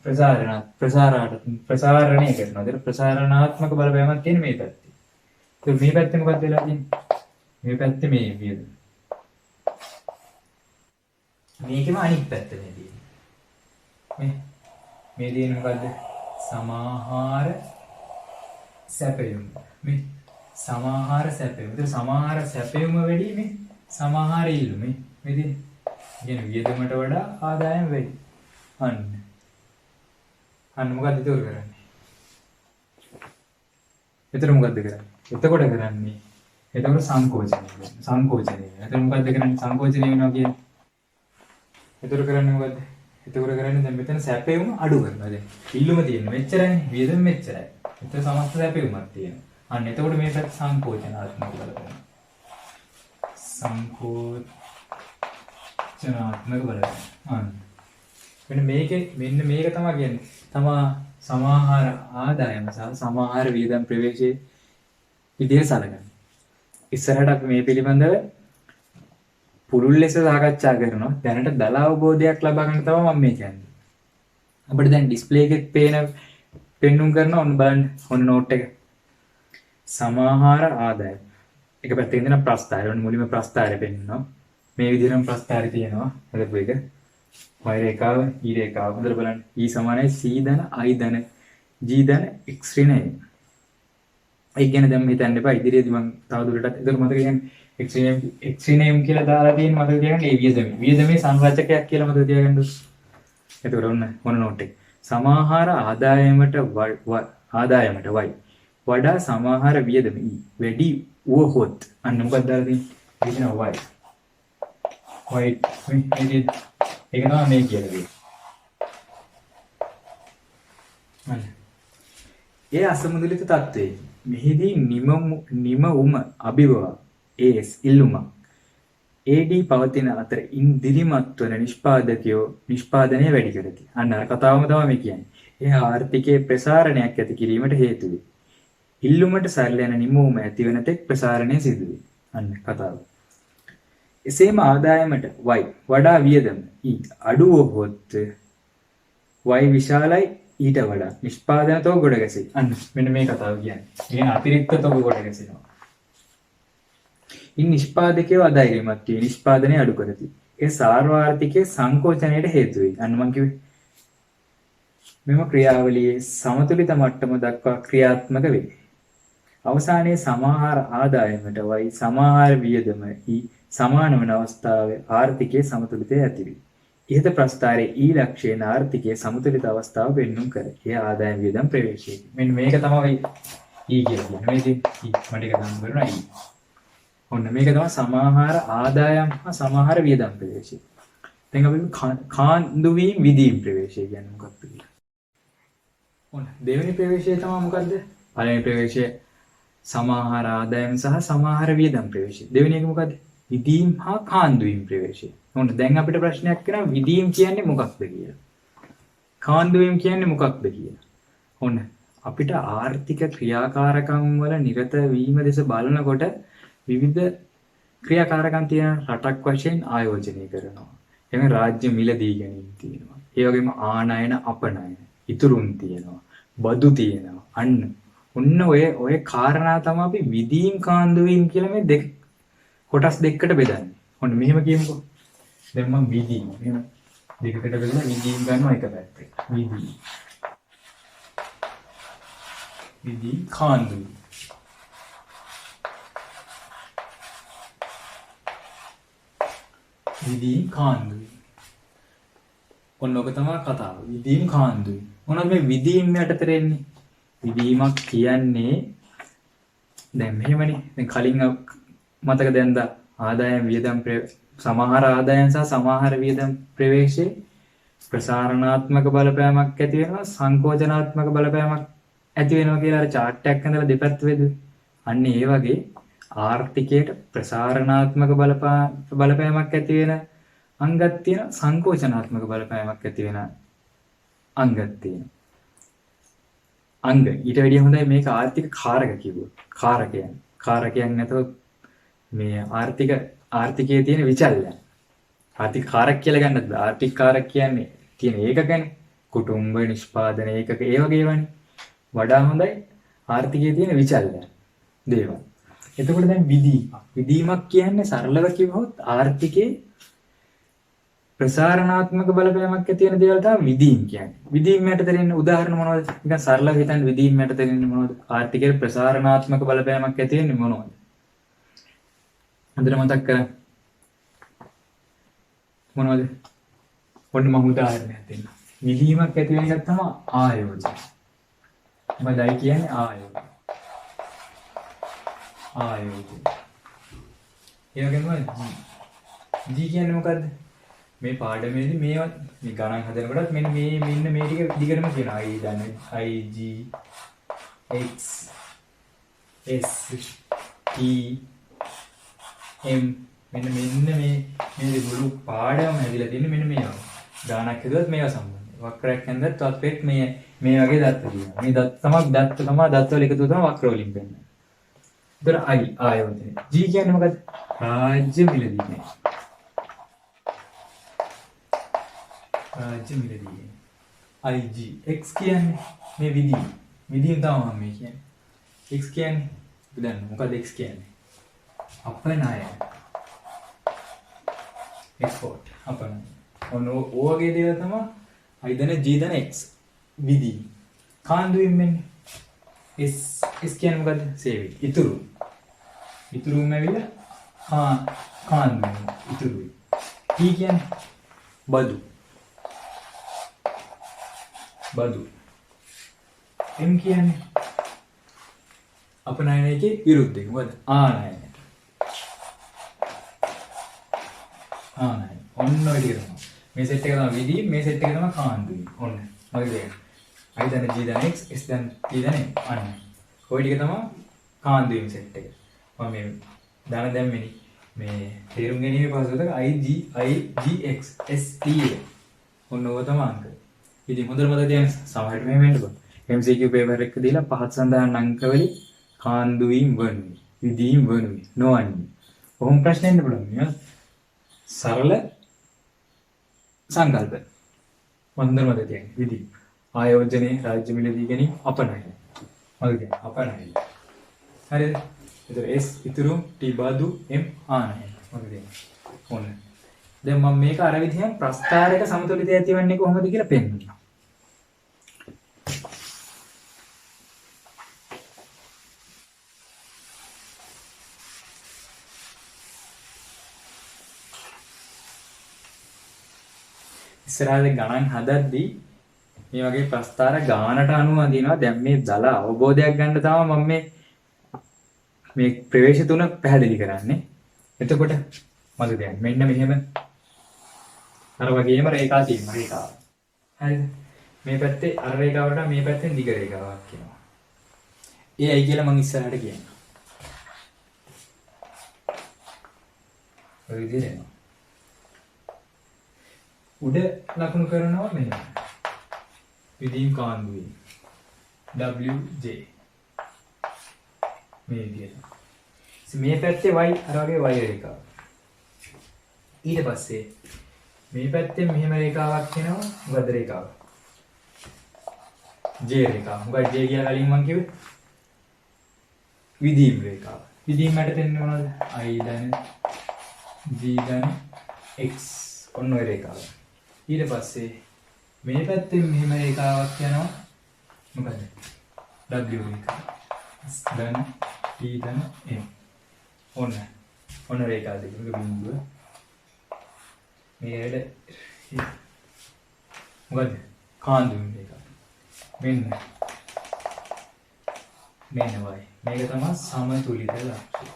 ප්‍රසාරණය කරනවා. ඒතර ප්‍රසාරණාත්මක බලපෑමක් තියෙන මේ පැත්තේ. ඒතර මේ පැත්තේ මොකක්ද වෙලා තියෙන්නේ? මේ පැත්තේ මේ වියදම. මේකෙම අනිත් පැත්ත මේ තියෙන්නේ. මේ තියෙන්නේ මොකද්ද? සමාහාර සැපයුම. මේ සමාහාර සැපයුම. ඒතර සමාහාර සැපයුම වැඩි මේ සමාහාර ඉල්ලුම. මේ තියෙන්නේ. කියන්නේ වියදමට වඩා ආදායම වැඩි. අන්න මොකද්ද ඒක කරන්නේ? එතන මොකද්ද කරන්නේ? එතකොට කරන්නේ එතකොට සංකෝචනය. එතන මොකද්ද කරන්නේ? සංකෝචනය වෙනවා කියන්නේ. එතකොට කරන්නේ මොකද්ද? එතකොට කරන්නේ දැන් මෙතන සැපෙවුම අඩු කරනවා. දැන් ඉල්ලුම තියෙන මෙච්චරයි, වියදම මෙච්චරයි. එතන සමස්ත සැපෙවුමක් තියෙනවා. අන්න එතකොට මේ පැත්ත සංකෝචනාත්මක බලපෑම. සංකෝචනාත්මක බලපෑම. මෙන්න මේක තමයි කියන්නේ. සමාහාර ආදායම සහ සමාහාර වියදම් ප්‍රවේශයේ විදිහට සැලකන්නේ. ඉස්සරහට අපි මේ පිළිබඳව පුළුල් ලෙස සාකච්ඡා කරනවා. දැනට දල අවබෝධයක් ලබා ගන්න තමයි මම මේ කියන්නේ. අපිට දැන් ඩිස්ප්ලේ එකේ පෙන්නුම් කරන ඔන්න බලන්න ඔන්න නෝට් එක. සමාහාර ආදායම. එක පැත්තකින් ඉඳන් ප්‍රස්ථාරය. ඔන්න මුලින්ම ප්‍රස්ථාරය පෙන්වනවා. මේ විදිහටම ප්‍රස්ථාරය තියෙනවා. හදපු එක. y රේඛාව e රේඛාව හොඳට බලන්න. e සමානයි c ධන i ධන g ධන x ඍණ a. ඒ කියන්නේ දැන් හිතන්න එපා ඉදිරියේදී මම තවදුරටත් ඒක මතක තියාගන්න x ඍණ m කියලා දාලා තියෙන මතක තියාගන්න ඒ වියදමේ සංරචකයක් කියලා මතක තියාගන්න. එතකොට ඔන්න නෝට් එක. සමාහාර ආදායමට y වඩා සමාහාර වියදම e වැඩි වුවහොත් අන්න මොකක්ද දාලා තියෙන්නේ? ඒක නෝ y මේ ඒක තමයි මේ කියලා කියන්නේ. ඒ අසමතුලිත තත්ත්වයේ මෙහිදී නිමවුම අභිභව AS ඉල්ලුම AD පවතින අතර ඉන්දිරිමත් වන නිෂ්පාදනය වැඩි කරති. අන්න අර කතාවම තමයි මේ කියන්නේ. ඒ ආර්ථිකයේ ප්‍රසාරණයක් ඇති කිරීමට හේතු වේ. ඉල්ලුමට සරල යන නිමවුම ඇති වෙන තෙක් ප්‍රසාරණය සිදු වේ. අන්න කතාව. එසේම ආදායමට y වඩා වියදම e අඩු වුවහොත් y විශාලයි ඊට වඩා නිෂ්පාදන තොග ගොඩ ගැසෙයි. අන්න මෙන්න මේ කතාව කියන්නේ. කියන අතිරික්ත තොග ගොඩ ගැසෙනවා. ඉන් නිෂ්පාදකයෝ අධෛර්යමත් වී නිෂ්පාදනය අඩු කරති. ඒ සාර්වාර්ථිකයේ සංකෝචනයට හේතු වෙයි. අන්න මං කිව්වේ. මෙම ක්‍රියාවලියේ සමතුලිත මට්ටම දක්වා ක්‍රියාත්මක වේ. අවසානයේ සමාහාර ආදායමට y සමාහාර වියදම e සමාන වන අවස්ථාවේ ආර්ථිකයේ සමතුලිතය ඇති වේ. ඉහත ප්‍රස්ථාරයේ e ලක්ෂයෙන් ආර්ථිකයේ සමතුලිත අවස්ථාව පෙන්වුම් කරයි. ඒ ආදායම් වියදම් ප්‍රවේශය. මෙන්න මේක තමයි e කියලා කියන්නේ. මේ ඉතින් මට එක ගන්න බැරුණා e. ඔන්න මේක තමයි සමාහාර ආදායම් හා සමාහාර වියදම් ප්‍රවේශය. දැන් අපි කාන්දු වීම විදීම් ප්‍රවේශය කියන්නේ මොකක්ද කියලා. ඔන්න දෙවෙනි ප්‍රවේශය තමයි මොකද්ද? පළවෙනි ප්‍රවේශය සමාහාර ආදායම් සහ සමාහාර වියදම් ප්‍රවේශය. දෙවෙනි එක මොකද්ද? විදීම් හා කාන්දු වීම ප්‍රවේශය. ඔන්න දැන් අපිට ප්‍රශ්නයක් කරනවා විදීම් කියන්නේ මොකක්ද කියලා. කාන්දු වීම කියන්නේ මොකක්ද කියලා. ඔන්න අපිට ආර්ථික ක්‍රියාකාරකම් වල නිරත වීම දෙස බලනකොට විවිධ ක්‍රියාකාරකම් තියෙන රටක් වශයෙන් ආයෝජනය කරනවා. එහම රාජ්‍ය මිලදී ගැනීම තියෙනවා. ඒ වගේම ආනයන අපනයන ඉතුරුම් තියෙනවා. බදු තියෙනවා. අන්න ඔන්න ඔය කාරණා තමයි අපි විදීම් කාන්දු වීම කියලා මේ දෙක කොටස් දෙකකට බෙදන්නේ. ඔන්න මෙහෙම කියමුකෝ. දැන් මම විදීම් මෙහෙම දෙකකට බෙදලා විදීම් ගන්නවා එක පැත්තකට. විදීම් කාන්දු. විදීම් කාන්දු. ඔන්න ඔක තමයි කතාව. විදීම් කාන්දු. මොනවද මේ විදීම් යටතට එන්නේ? විදීමක් කියන්නේ දැන් මෙහෙමනේ. දැන් කලින් මතක දැන්ද ආදායම් වියදම් සමහර ආදායම් සහ සමහර වියදම් ප්‍රවේශයේ ප්‍රසාරණාත්මක බලපෑමක් ඇති වෙනවා සංකෝචනාත්මක බලපෑමක් ඇති වෙනවා කියලා අර chart එකක් ඇඳලා දෙපැත්ත වෙදුවේ. අන්න ඒ වගේ ආර්ථිකයට ප්‍රසාරණාත්මක බලපෑමක් ඇති වෙන අංගක් තියෙන සංකෝචනාත්මක බලපෑමක් ඇති වෙන අංගක් තියෙන. අංග ඊට වැඩිය හොඳයි මේක ආර්ථික කාරක කිව්වොත්. කාරකයන් නැතොත් මේ ආර්ථිකයේ තියෙන විචල්යන්. ආර්ථික කාරක කියලා ගන්නත් බෑ. ආර්ථික කාරක කියන්නේ තියෙන ඒකකනේ. කුටුම්බ නිෂ්පාදන ඒකක ඒ වගේ ඒවානේ. වඩා හොඳයි ආර්ථිකයේ තියෙන විචල්යන්. දේවල්. එතකොට දැන් විදීමක් කියන්නේ සරලව කිව්වොත් ආර්ථිකයේ ප්‍රසාරණාත්මක බලපෑමක් ඇති වෙන දේවල් තමයි විදීම් කියන්නේ. විදීම් යටතේ ඉන්න උදාහරණ මොනවද? නිකන් සරලව හිතන්න විදීම් යටතේ ඉන්නේ මොනවද? ආර්ථිකයේ ප්‍රසාරණාත්මක බලපෑමක් ඇති වෙන්නේ මොනවද? හොඳට මතක් කරගන්න. මොනවද? ඔන්න මම උදාහරණයක් දෙන්නම්. විදීමක් ඇති වෙන එක තමයි ආයෝජන. මොකදයි කියන්නේ ආයෝජන. ඒ වගේම G කියන්නේ මොකද්ද? මේ පාඩමේදී මේවා මේ ගණන් හදනකොටත් මෙන්න මේ ටික දිගටම කියනවා. I දන්නේ I G X S T M මෙන්න මේ මුළු පාඩම හැදිලා තියෙන්නේ මෙන්න මේවා. ගණනක් හදුවත් මේවා සම්බන්ධයි. වක්‍රයක් හැන්දත් තත්පෙත් මේ වගේ දත්ත තියෙනවා. මේ දත්ත තමයි දත්වල එකතු තමයි වක්‍ර වලින් පෙන්නන්නේ. ඒතර I ආයෝජනය. G කියන්නේ මොකද්ද? රාජ්‍ය මිලදීම. රාජ්‍ය මිලදීම. IG X කියන්නේ මේ විදීම. විදීම තමයි මේ කියන්නේ. X කියන්නේ දැන් මොකද X කියන්නේ? අපනයන. export අපනයන. ඔන්න ඔයගේ දේවල් තමයි I දන G දන X විදීම. කාන්දු වෙන්නේ S කියන්නේ මොකද්ද? සේවි. ඉතුරු ඇවිල්ලා කාන්දු ඉතුරුයි. T කියන්නේ බදු. M කියන්නේ අපනයනයේ විරුද්ධ එක. මොකද? ආනයන. ඔන්න ඔය ටික තමයි. මේ සෙට් එක තමයි විදීම, මේ සෙට් එක තමයි කාන්දු. ඔන්න. මගේ I දන G දන X S දන T දන M. අන්න. ඔය ටික තමයි කාන්දු වීම සෙට් එක. මම මේ දාන දැම්මනේ. මේ තේරුම් ගැනීම පහසුවට IGX ST ඔන්න ඔය තමයි අංක. ඉතින් හොඳට මතක තියාගන්න සමහරට මෙහෙම වෙන්න පුළුවන්. MCQ පේපර් එක දීලා පහත් සඳහන් අංකවලින් කාන්දු වීම වනුයි, විදීම් වනුයි, නොවන්නේ. කොහොම ප්‍රශ්න එන්න පුළුවන්. සරල සංකල්ප. මන්දරමද කියන්නේ විදි. ආයෝජනයේ රාජ්‍ය මිලදී ගැනීම අපනයන. මග කියන්නේ අපනයන. හරිද? එතකොට S ඉතුරු T බදු M ආනයන. මග කියන්නේ. ඕන. දැන් මම මේක අර විදිහෙන් ප්‍රස්ථාරයක සමතුලිතය ඇතිවන්නේ කොහොමද කියලා පෙන්නනවා. ඉස්සරහට ගණන් හදද්දී මේ වගේ ප්‍රස්ථාර ගානට අනුව අදිනවා. දැන් මේ දල අවබෝධයක් ගන්න තමයි මම මේ ප්‍රවේශ තුන පැහැදිලි කරන්නේ. එතකොට මම දැන් මෙන්න මෙහෙම අර වගේම රේඛා තියෙනවා. රේඛාව. හරිද? මේ පැත්තේ අර රේඛාවට මේ පැත්තෙන් දිග රේඛාවක් කියනවා. ඒයි කියලා මම ඉස්සරහට කියනවා. ඔය විදිහට එනවා. උඩ ලකුණු කරනවා මෙහෙම. විදීම් කාන්දුවේ WJ මේ විදිහට. මේ පැත්තේ y අර වගේ y රේඛාව. ඊට පස්සේ මේ පැත්තෙන් මෙහෙම රේඛාවක් එනවා. මොකද රේඛාව? J රේඛාව. මොකද J කියලා කලින් මම කිව්වේ? විදීම් රේඛාව. විදීම් මට දෙන්නේ මොනවද? I ධන G ධන x ඔන්න ඔය රේඛාව. ඊට පස්සේ මේ පැත්තෙන් මෙහෙම රේඛාවක් යනවා. මොකද? W රේඛාව. S ධන T ධන M. ඔන්න රේඛාව දෙක බිඳුව. මේකට මොකද? කාන්දු රේඛාව. මෙන්න y. මේක තමයි සමතුලිත ලක්ෂ්‍ය.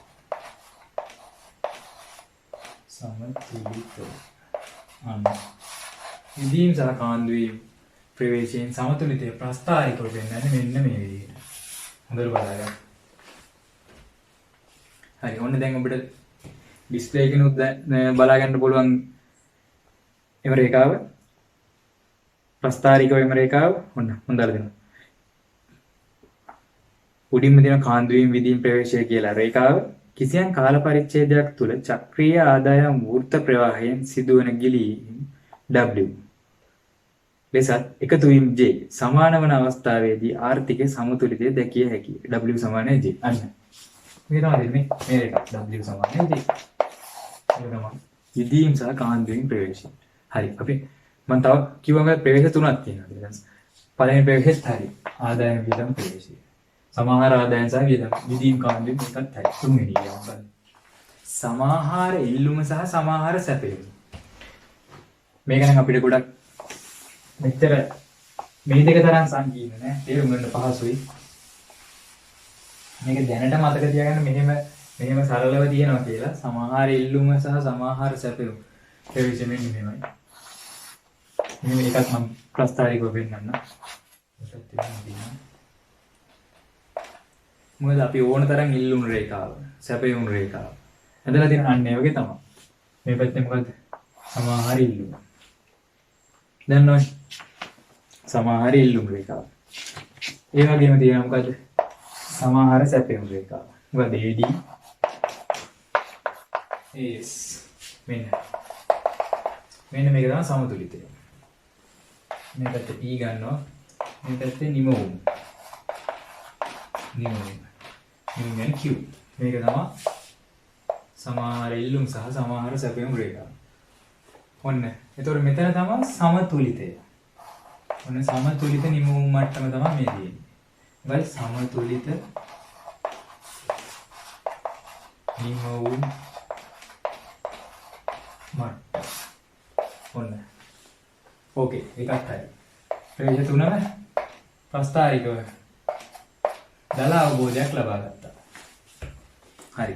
සමතුලිත. විදීම් සහ කාන්දුවේ ප්‍රවේශයෙන් සමතුලිතය ප්‍රස්ථාරිකව වෙන්නන්නේ මෙන්න මේ විදිහට. හොඳට බලන්න. හරි. ඔන්න දැන් ඔබට ඩිස්ප්ලේ එකනොත් බලා ගන්න පුළුවන් එම රේඛාව. ප්‍රස්ථාරිකව එම රේඛාව ඔන්න හොඳට දෙනවා. උඩින්ම දෙන කාන්දුවේ විදීම් ප්‍රවේශය කියලා රේඛාව කිසියම් කාල පරිච්ඡේදයක් තුල චක්‍රීය ආදායම් වෘත්ත ප්‍රවාහයෙන් සිදුවන ගිලීම් W ලෙසත් එකතු වීම J සමාන වන අවස්ථාවේදී ආර්ථික සමතුලිතය දැකිය හැකියි. W සමානයි J. අන්න. මේ තමයි දෙන්නේ මේ රේඛා W සමානයි J. ඒක තමයි විදීම් සහ කාන්දුවේ ප්‍රවේශය. හරි. අපි මම තව කිව්වම ප්‍රවේශ තුනක් තියෙනවා. පළවෙනි ප්‍රවේශෙත් හරි. ආදායම් වියදම් ප්‍රවේශය. සමාහාර ආදායම් සහ විදීම් කාන්දුවේ එකත් හරි. තුන්වෙනි එක බලන්න. සමාහාර ඉල්ලුම සහ සමාහාර සැපයීම. මේක නම් අපිට ගොඩක් මෙච්චර මේ දෙක තරම් සංකීර්ණ නෑ. තේරුම් ගන්න පහසුයි. මේක දැනට මතක තියාගන්න මෙහෙම සරලව තියෙනවා කියලා. සමාහාර ඉල්ලුම සහ සමාහාර සැපයීම. ඒ විදිහට මෙහෙමයි. මෙන්න එකක් මම ප්‍රස්ථාරිකව පෙන්නන්න. මොකද අපි ඕන තරම් ඉල්ලුම් රේඛාව, සැපයුම් රේඛාව. හදලා තියෙන අන්න ඒ වගේ තමයි. මේ පැත්තේ මොකද්ද? සමාහාර ඉල්ලුම. දන්නවද? සමාහාර ඉල්ලුම් රේඛාව. ඒ වගේම තියෙනවා මොකද්ද? සමාහාර සැපයුම් රේඛාව. මොකද AD AS මෙන්න මේක තමයි සමතුලිතය. මේ පැත්තේ P ගන්නවා. මේ පැත්තේ නිමවුම්. නිමවුම් Q. මේක තමයි සමාහාර ඉල්ලුම් සහ සමාහාර සැපයුම් රේඛාව. ඔන්න. එතකොට මෙතන තමයි සමතුලිතය. ඔන්න සමතුලිත නිමවුම් මට්ටම තමයි මේ තියෙන්නේ. වල සමතුලිත නිමවුම් මට්ටම. ඔන්න. ඕකේ. ඒකත් හරි. ප්‍රවේශ තුනම ප්‍රස්ථාරිකව දල අවබෝධයක් ලබා ගත්තා. හරි.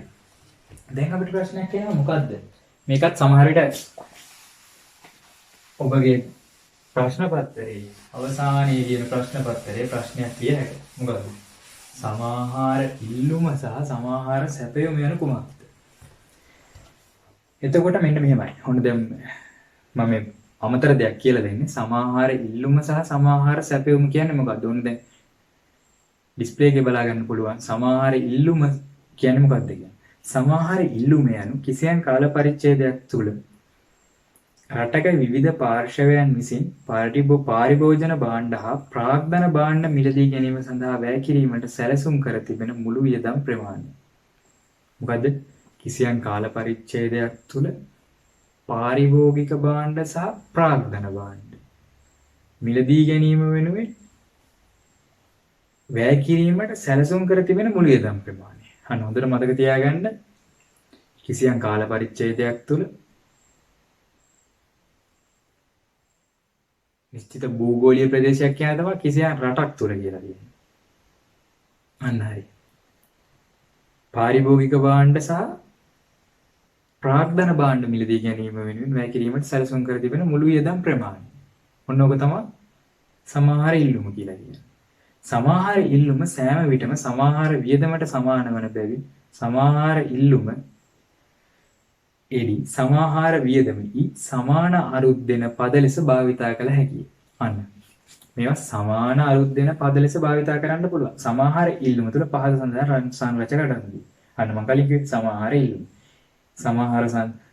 දැන් අපිට ප්‍රශ්නයක් එනවා මොකද්ද? මේකත් සමහර විට ඔබගේ ප්‍රශ්න පත්‍රයේ අවසානයේ තියෙන ප්‍රශ්න පත්‍රයේ ප්‍රශ්නයක් කිය හැකියි. මොකද? සමාහාර ඉල්ලුම සහ සමාහාර සැපයුම යන කුමක්ද? එතකොට මෙන්න මෙහෙමයි. ඔන්න දැන් මම අමතර දෙයක් කියලා දෙන්නේ. සමාහාර ඉල්ලුම සහ සමාහාර සැපයුම කියන්නේ මොකක්ද? ඔන්න දැන් ඩිස්ප්ලේ එකේ බලා ගන්න පුළුවන්. සමාහාර ඉල්ලුම කියන්නේ මොකක්ද කියන්නේ? සමාහාර ඉල්ලුම යනු කිසියම් කාල පරිච්ඡේදයක් තුල රටක විවිධ පාර්ශවයන් විසින් පාරිභෝජන භාණ්ඩ හා ප්‍රාග්ධන භාණ්ඩ මිලදී ගැනීම සඳහා වැය කිරීමට සැලසුම් කර තිබෙන මුළු වියදම් ප්‍රමාණය. මොකද කිසියම් කාල පරිච්ඡේදයක් තුළ පාරිභෝගික භාණ්ඩ සහ ප්‍රාග්ධන භාණ්ඩ මිලදී ගැනීම වෙනුවෙන් වැය කිරීමට සැලසුම් කර තිබෙන මුළු වියදම් ප්‍රමාණය. අන්න හොඳට මතක තියාගන්න කිසියම් කාල පරිච්ඡේදයක් තුළ නිශ්චිත භූගෝලීය ප්‍රදේශයක් කියන තමයි කිසියම් රටක් තුළ කියලා කියන්නේ. අන්න හරි. පාරිභෝගික භාණ්ඩ සහ ප්‍රාග්ධන භාණ්ඩ මිලදී ගැනීම වෙනුවෙන් වැය කිරීමට සැලසුම් කර තිබෙන මුළු වියදම් ප්‍රමාණය. ඔන්න ඔක තමයි සමාහාර ඉල්ලුම කියලා කියන්නේ. සමාහාර ඉල්ලුම සෑම විටම සමාහාර වියදමට සමාන වන බැවින් සමාහාර ඉල්ලුම එඩි සමාහාර වියදම සමාන අරුත් දෙන පද ලෙස භාවිතා කළ හැකියි. අන්න මේවා සමාන අරුත් දෙන පද ලෙස භාවිතා කරන්න පුළුවන්. සමාහාර ඉල්ලුම තුළ පහත සඳහන් සංරචක ගණන්දී. අන්න මම කලින් කිව්වේ සමාහාර ඉල්ලුම. සමාහාර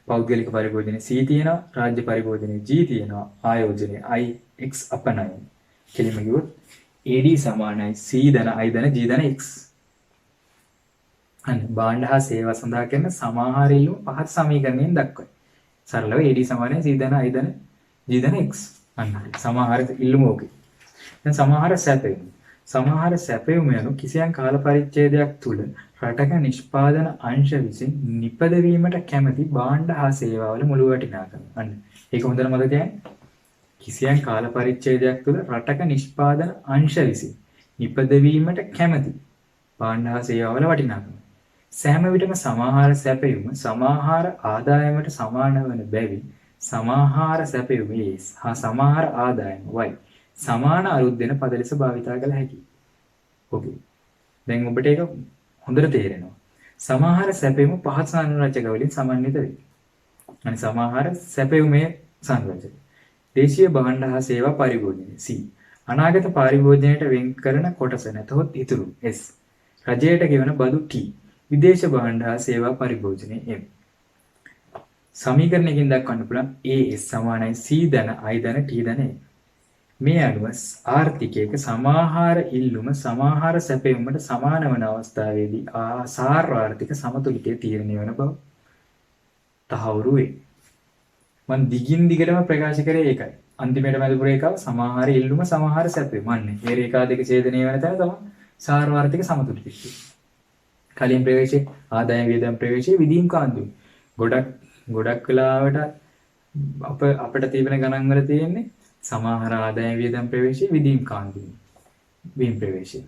පෞද්ගලික පරිභෝජනයේ C තියෙනවා, රාජ්‍ය පරිභෝජනයේ G තියෙනවා, ආයෝජනයේ I X අපනයන. කෙලිම කිව්වොත් AD සමානයි C ධන I ධන G ධන X. අන්න භාණ්ඩ හා සේවා සඳහා කරන සමාහාර ඉල්ලුම පහත් සමීකරණයෙන් දක්වයි. සරලව AD සමානයි C ධන I ධන G ධන X. අන්න සමාහාර ඉල්ලුම ඕකේ. දැන් සමාහාර සැපයුම. සමාහාර සැපයුම යනු කිසියම් කාල පරිච්ඡේදයක් තුල රටක නිෂ්පාදන අංශ විසින් නිපදවීමට කැමැති භාණ්ඩ හා සේවාවල මුළු වටිනාකම. අන්න ඒක හොඳට මතක තියාගන්න. කිසියම් කාල පරිච්ඡේදයක් තුළ රටක නිෂ්පාදන අංශ විසින් නිපදවීමට කැමැති භාණ්ඩ හා සේවාවල වටිනාකම. සෑම විටම සමාහාර සැපයුම සමාහාර ආදායමට සමාන වන බැවින් සමාහාර සැපයුම හා සමාහාර ආදායම y සමාන අරුත් දෙන පද ලෙස භාවිතා කළ හැකියි. ඕකේ. දැන් ඔබට ඒක හොඳට තේරෙනවා. සමාහාර සැපයුම පහත් සංරචක වලින් සමන්විත වේ. අනිත් සමාහාර සැපයුමේ සංරචක. දේශීය භාණ්ඩ හා සේවා පරිභෝජනය C. අනාගත පරිභෝජනයට වෙන් කරන කොටස නැතහොත් ඉතුරු S. රජයට ගෙවන බදු T. විදේශ භාණ්ඩ හා සේවා පරිභෝජනය M. සමීකරණයකින් දක්වන්න පුළුවන් AS සමානයි C ධන I ධන T ධන A. මේ අනුව ආර්ථිකයක සමාහාර ඉල්ලුම සමාහාර සැපයුමට සමාන වන අවස්ථාවේදී සාර්වාර්ථික සමතුලිතය තීරණය වන බව තහවුරු වේ. මම දිගින් දිගටම ප්‍රකාශ කරේ ඒකයි. අන්තිමේට මැදපු රේඛාව සමාහාර ඉල්ලුම සමාහාර සැපයුම. අන්නේ මේ රේඛා දෙක ඡේදනය වෙන තැන තමයි සාර්වාර්ථික සමතුලිතය. කලින් ප්‍රවේශයේ ආදාය වියදම් ප්‍රවේශයේ විදීම් කාන්දුයි. ගොඩක් වෙලාවට අපිට තිබෙන ගණන් වල තියෙන්නේ සමාහාර ආදාය වියදම් ප්‍රවේශයේ විදීම් කාන්දුයි. වීම් ප්‍රවේශය.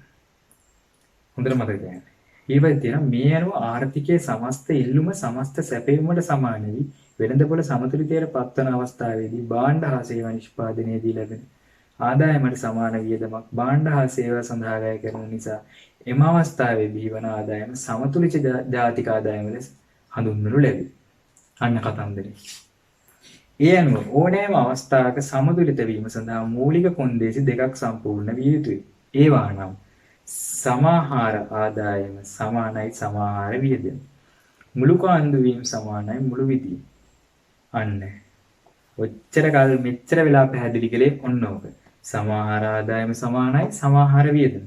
හොඳට මතක තියාගන්න. ඊපස්සේ තියෙනවා මේ අනුව ආර්ථිකයේ සමස්ත ඉල්ලුම සමස්ත සැපයුමට සමාන වී වෙළඳපොළ සමතුලිතයට පත්වන අවස්ථාවේදී භාණ්ඩ හා සේවා නිෂ්පාදනයේදී ලැබෙන ආදායමට සමාන වියදමක් භාණ්ඩ හා සේවා සඳහා වැය කරන නිසා එම අවස්ථාවේදී වන ආදායම සමතුලිත ජාතික ආදායම ලෙස හඳුන්වනු ලැබේ. අන්න කතන්දරේ. ඒ අනුව ඕනෑම අවස්ථාවක සමතුලිත වීම සඳහා මූලික කොන්දේසි දෙකක් සම්පූර්ණ විය යුතුයි. ඒවා නම් සමාහාර ආදායම සමානයි සමාහාර වියදම. මුළු කාන්දු වීම සමානයි මුළු විදීම. අන්න ඔච්චර කාල මෙච්චර වෙලා පැහැදිලි කළේ ඔන්න ඕක. සමාහාර ආදායම සමානයි සමාහාර වියදම.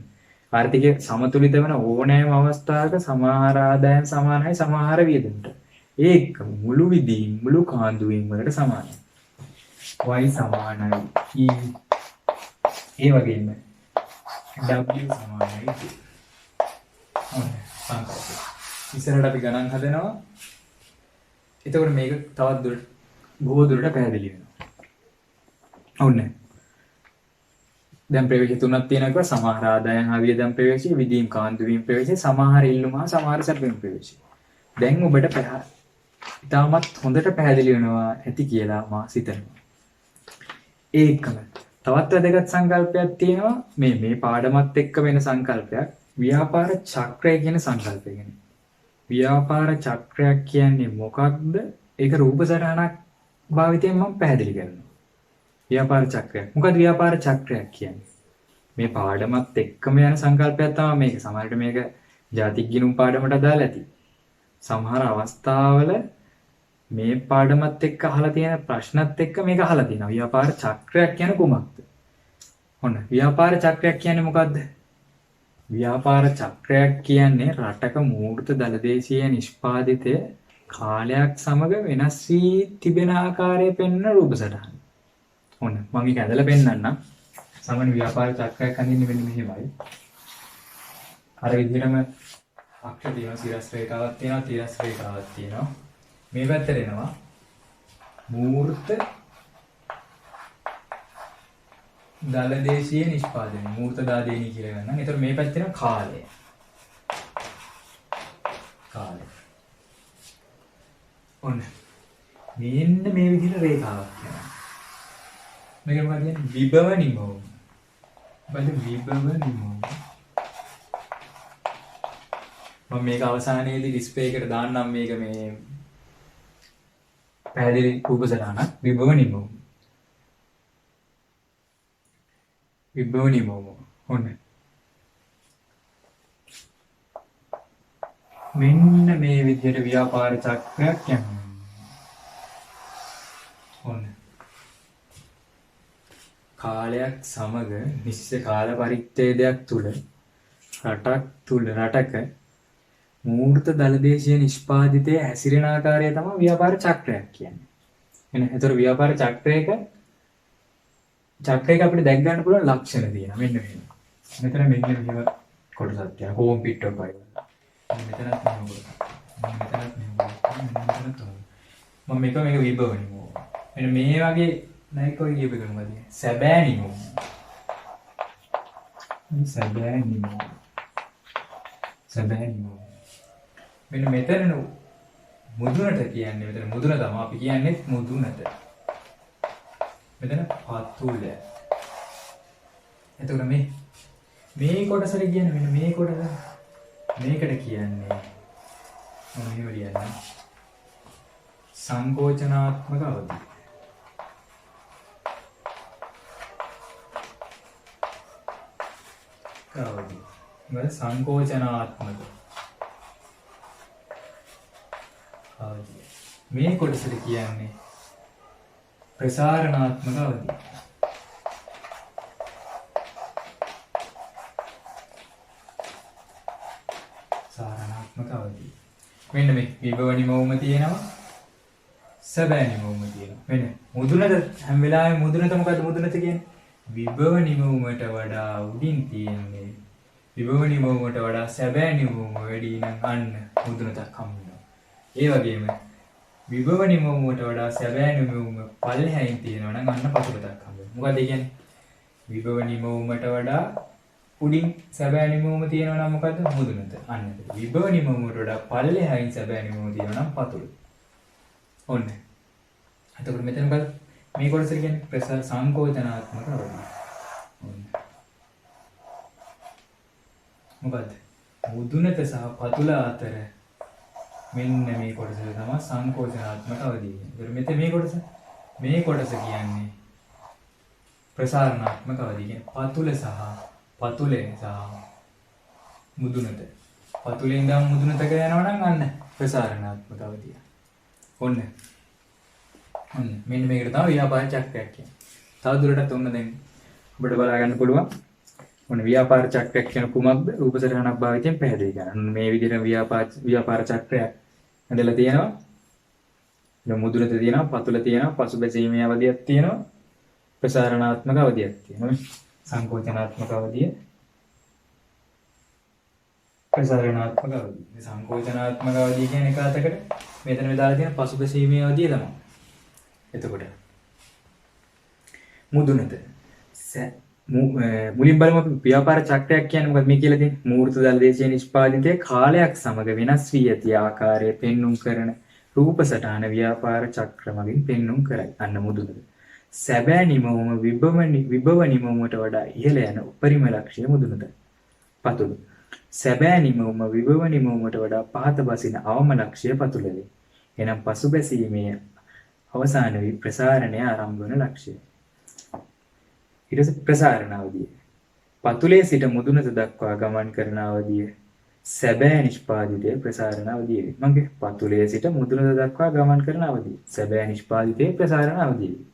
ආර්ථිකයේ සමතුලිත වෙන ඕනෑම අවස්ථාවක සමාහාර ආදායම සමානයි සමාහාර වියදමට. ඒක මුළු විදීම මුළු කාන්දු වීම වලට සමානයි. y සමානයි e ඒ වගේම w සමානයි t. ඉස්සරහට අපි ගණන් හදනවා. එතකොට මේක තවත් බොහෝ දුරට පැහැදිලි වෙනවා. ඔන්න. දැන් ප්‍රවේශ තුනක් තියෙනවා. සමාහාර ආදායම් හා වියදම් ප්‍රවේශය, විදීම් කාන්දු වීම ප්‍රවේශය, සමාහාර ඉල්ලුම හා සමාහාර සැපයුම් ප්‍රවේශය. දැන් ඔබට ඉතාමත් හොඳට පැහැදිලි වෙනවා ඇති කියලා මා සිතනවා. ඒකම තවත් වැදගත් සංකල්පයක් තියෙනවා මේ පාඩමත් එක්ක වෙන සංකල්පයක් ව්‍යාපාර චක්‍රය කියන සංකල්පය ගැන. ව්‍යාපාර චක්‍රයක් කියන්නේ මොකක්ද? ඒක රූප සටහනක් භාවිතයෙන් මම පැහැදිලි කරනවා. ව්‍යාපාර චක්‍රයක්. මොකද ව්‍යාපාර චක්‍රයක් කියන්නේ? මේ පාඩමත් එක්කම යන සංකල්පයක් තමයි මේක. සමහරවිට මේක ජාතික ගිණුම් පාඩමට අදාළ ඇති. සමහර අවස්ථාවල මේ පාඩමත් එක්ක අහලා තියෙන ප්‍රශ්නත් එක්ක මේක අහලා තියෙනවා. ව්‍යාපාර චක්‍රයක් කියන්නේ කුමක්ද? ඔන්න ව්‍යාපාර චක්‍රයක් කියන්නේ මොකද්ද? ව්‍යාපාර චක්‍රයක් කියන්නේ රටක මූර්ත දළදේශීය නිෂ්පාදිත කාලයක් සමග වෙනස් වී තිබෙන ආකාරය පෙන්වන රූප සටහන. ඔන්න මම මේක ඇදලා පෙන්නන්නම්. සාමාන්‍ය ව්‍යාපාර චක්‍රයක් අඳින්නේ මෙන්න මෙහෙමයි. අර විදිහටම අක්ෂර තියෙනවා, සිරස් රේඛාවක් තියෙනවා, තිරස් රේඛාවක් තියෙනවා. මේ පැත්තට එනවා මූර්ත දළදේශීය නිෂ්පාදනය. මූර්ත දාදේනි කියලා ගන්නම්. ඒතර මේ පැත්තේ එනවා කාලය. කාලය. ඔන්න. මෙන්න මේ විදිහට රේඛාවක් යනවා. මේක මොකක්ද කියන්නේ? විභව නිමවුම. බලන්න විභව නිමවුම. මම මේක අවසානයේදී ඩිස්ප්ලේ එකට දාන්නම් මේක මේ පැහැදිලි රූප සටහනක් විභව නිමවුම. විභව නිමවුම. ඔන්න. මෙන්න මේ විදිහට ව්‍යාපාර චක්‍රයක් යනවා. ඔන්න. කාලයක් සමග නිශ්චිත කාල පරිච්ඡේදයක් තුල රටක මූර්ත දළදේශීය නිෂ්පාදිතයේ හැසිරෙන ආකාරය තමයි ව්‍යාපාර චක්‍රයක් කියන්නේ. එහෙනම් ඒතර ව්‍යාපාර චක්‍රයක අපිට දැක් ගන්න පුළුවන් ලක්ෂණ තියෙනවා. මෙන්න මෙහෙම. මෙතන මෙන්න මෙහෙම කොටසක් තියෙනවා. හෝම් පිට් එක වගේ. මෙතනත් මෙහෙම කොටසක්. මෙතනත් මෙහෙම කොටසක්. මම මේක විභව නිමෝ. මෙන්න මේ වගේ නයික ඔය කියපු එක මොකද? සැබෑ නිමෝ. සැබෑ නිමෝ. සැබෑ නිමෝ. මෙන්න මෙතන මුදුනට කියන්නේ මෙතන මුදුන තමයි අපි කියන්නේ මුදුනට. මෙතන පතුල. එතකොට මේ කොටසට කියන්නේ මෙන්න මේ කොටස. මේකට කියන්නේ මම මෙහෙම ලියන්නම්. සංකෝචනාත්මක අවධි. අවධි. මොකද සංකෝචනාත්මක මේ කොටසට කියන්නේ ප්‍රසාරණාත්මක අවධිය. සාරණාත්මක අවධිය. මෙන්න මේ විභව නිමවුම තියෙනවා. සැබෑ නිමවුම තියෙනවා. මෙන්න මුදුනට හැම වෙලාවෙම මුදුනට මොකද මුදුනට කියන්නේ? විභව නිමවුමට වඩා උඩින් තියෙන්නේ. විභව නිමවුමට වඩා සැබෑ නිමවුම වැඩි නම් අන්න මුදුනටක් හම්බ වෙනවා. ඒ වගේම විභව නිමවුමට වඩා සැබෑ නිමවුම පල්ලෙහායින් තියෙනවා නම් අන්න පසුබතක් හම්බ වෙනවා. මොකද ඒ කියන්නේ? විභව නිමවුමට වඩා උඩින් සැබෑ නිමවුම තියෙනවා නම් මොකද්ද? මුදුනට. අන්න ඒක. විභව නිමවුමට වඩා පල්ලෙහායින් සැබෑ නිමවුම තියෙනවා නම් පතුල. ඔන්න. එතකොට මෙතන බලන්න මේ කොටස කියන්නේ ප්‍රසාර සංකෝචනාත්මක අවධිය. ඔන්න. මොකද්ද? මුදුනට සහ පතුල අතර මෙන්න මේ කොටස තමයි සංකෝචනාත්මක අවධිය. ඒතර මෙතන මේ කොටස කියන්නේ ප්‍රසාරණාත්මක අවධිය. කියන්නේ පතුලේ සහ මුදුනට. පතුලෙන් ඉඳන් මුදුනට යනවා නම් අන්න ප්‍රසාරණාත්මක අවධිය. ඔන්න. මෙන්න මේකට තමයි ව්‍යාපාර චක්‍රයක් කියන්නේ. තව දුරටත් ඔන්න දැන් ඔබට බලා ගන්න පුළුවන්. ඔන්න ව්‍යාපාර චක්‍රයක් කියන කුමක්ද? රූප සටහනක් භාවිතයෙන් පැහැදිලි කරන්න. මේ විදිහට ව්‍යාපාර චක්‍රයක් හදලා තියෙනවා. දැන් මුදුනට තියෙනවා, පතුල තියෙනවා, පසුබැසීමේ අවධියක් තියෙනවා, ප්‍රසාරණාත්මක අවධියක් තියෙනවා. සංකෝචනාත්මක අවධිය, ප්‍රසාරණාත්මක අවධිය. මේ සංකෝචනාත්මක අවධිය කියන්නේ එක අතකට මෙතන දාලා තියෙන පසුබැසීමේ අවධිය තමයි. එතකොට මුදුනට මුලින් බලමු අපි ව්‍යාපාර චක්‍රයක් කියන්නේ මොකක්ද මේ කියලා තියෙන්නේ? මූර්ත දළදේශීය නිෂ්පාදිතයේ කාලයක් සමග වෙනස් වී ඇති ආකාරය පෙන්눔 කරන රූප සටහන ව්‍යාපාර චක්‍ර මගින් පෙන්눔 කරයි. අන්න මුදුනට. සැබෑ නිමවුම විභව නිමවුමට වඩා ඉහළ යන උපරිම ලක්ෂ්‍ය මුදුනට. පතුල. සැබෑ නිමවුම විභව නිමවුමට වඩා පහත බසින අවම ලක්ෂ්‍ය පතුලේ. එනම් පසුබැසීමේ අවසාන වී ප්‍රසාරණය ආරම්භ වන ලක්ෂ්‍යය. ඊට පස්සේ ප්‍රසාරණ අවධිය. පතුලේ සිට මුදුනට දක්වා ගමන් කරන අවධිය සැබෑ නිෂ්පාදිතයේ ප්‍රසාරණ අවධිය වේ. මගේ පතුලේ සිට මුදුන දක්වා ගමන් කරන අවධිය. සැබෑ නිෂ්පාදිතයේ ප්‍රසාරණ අවධිය වේ.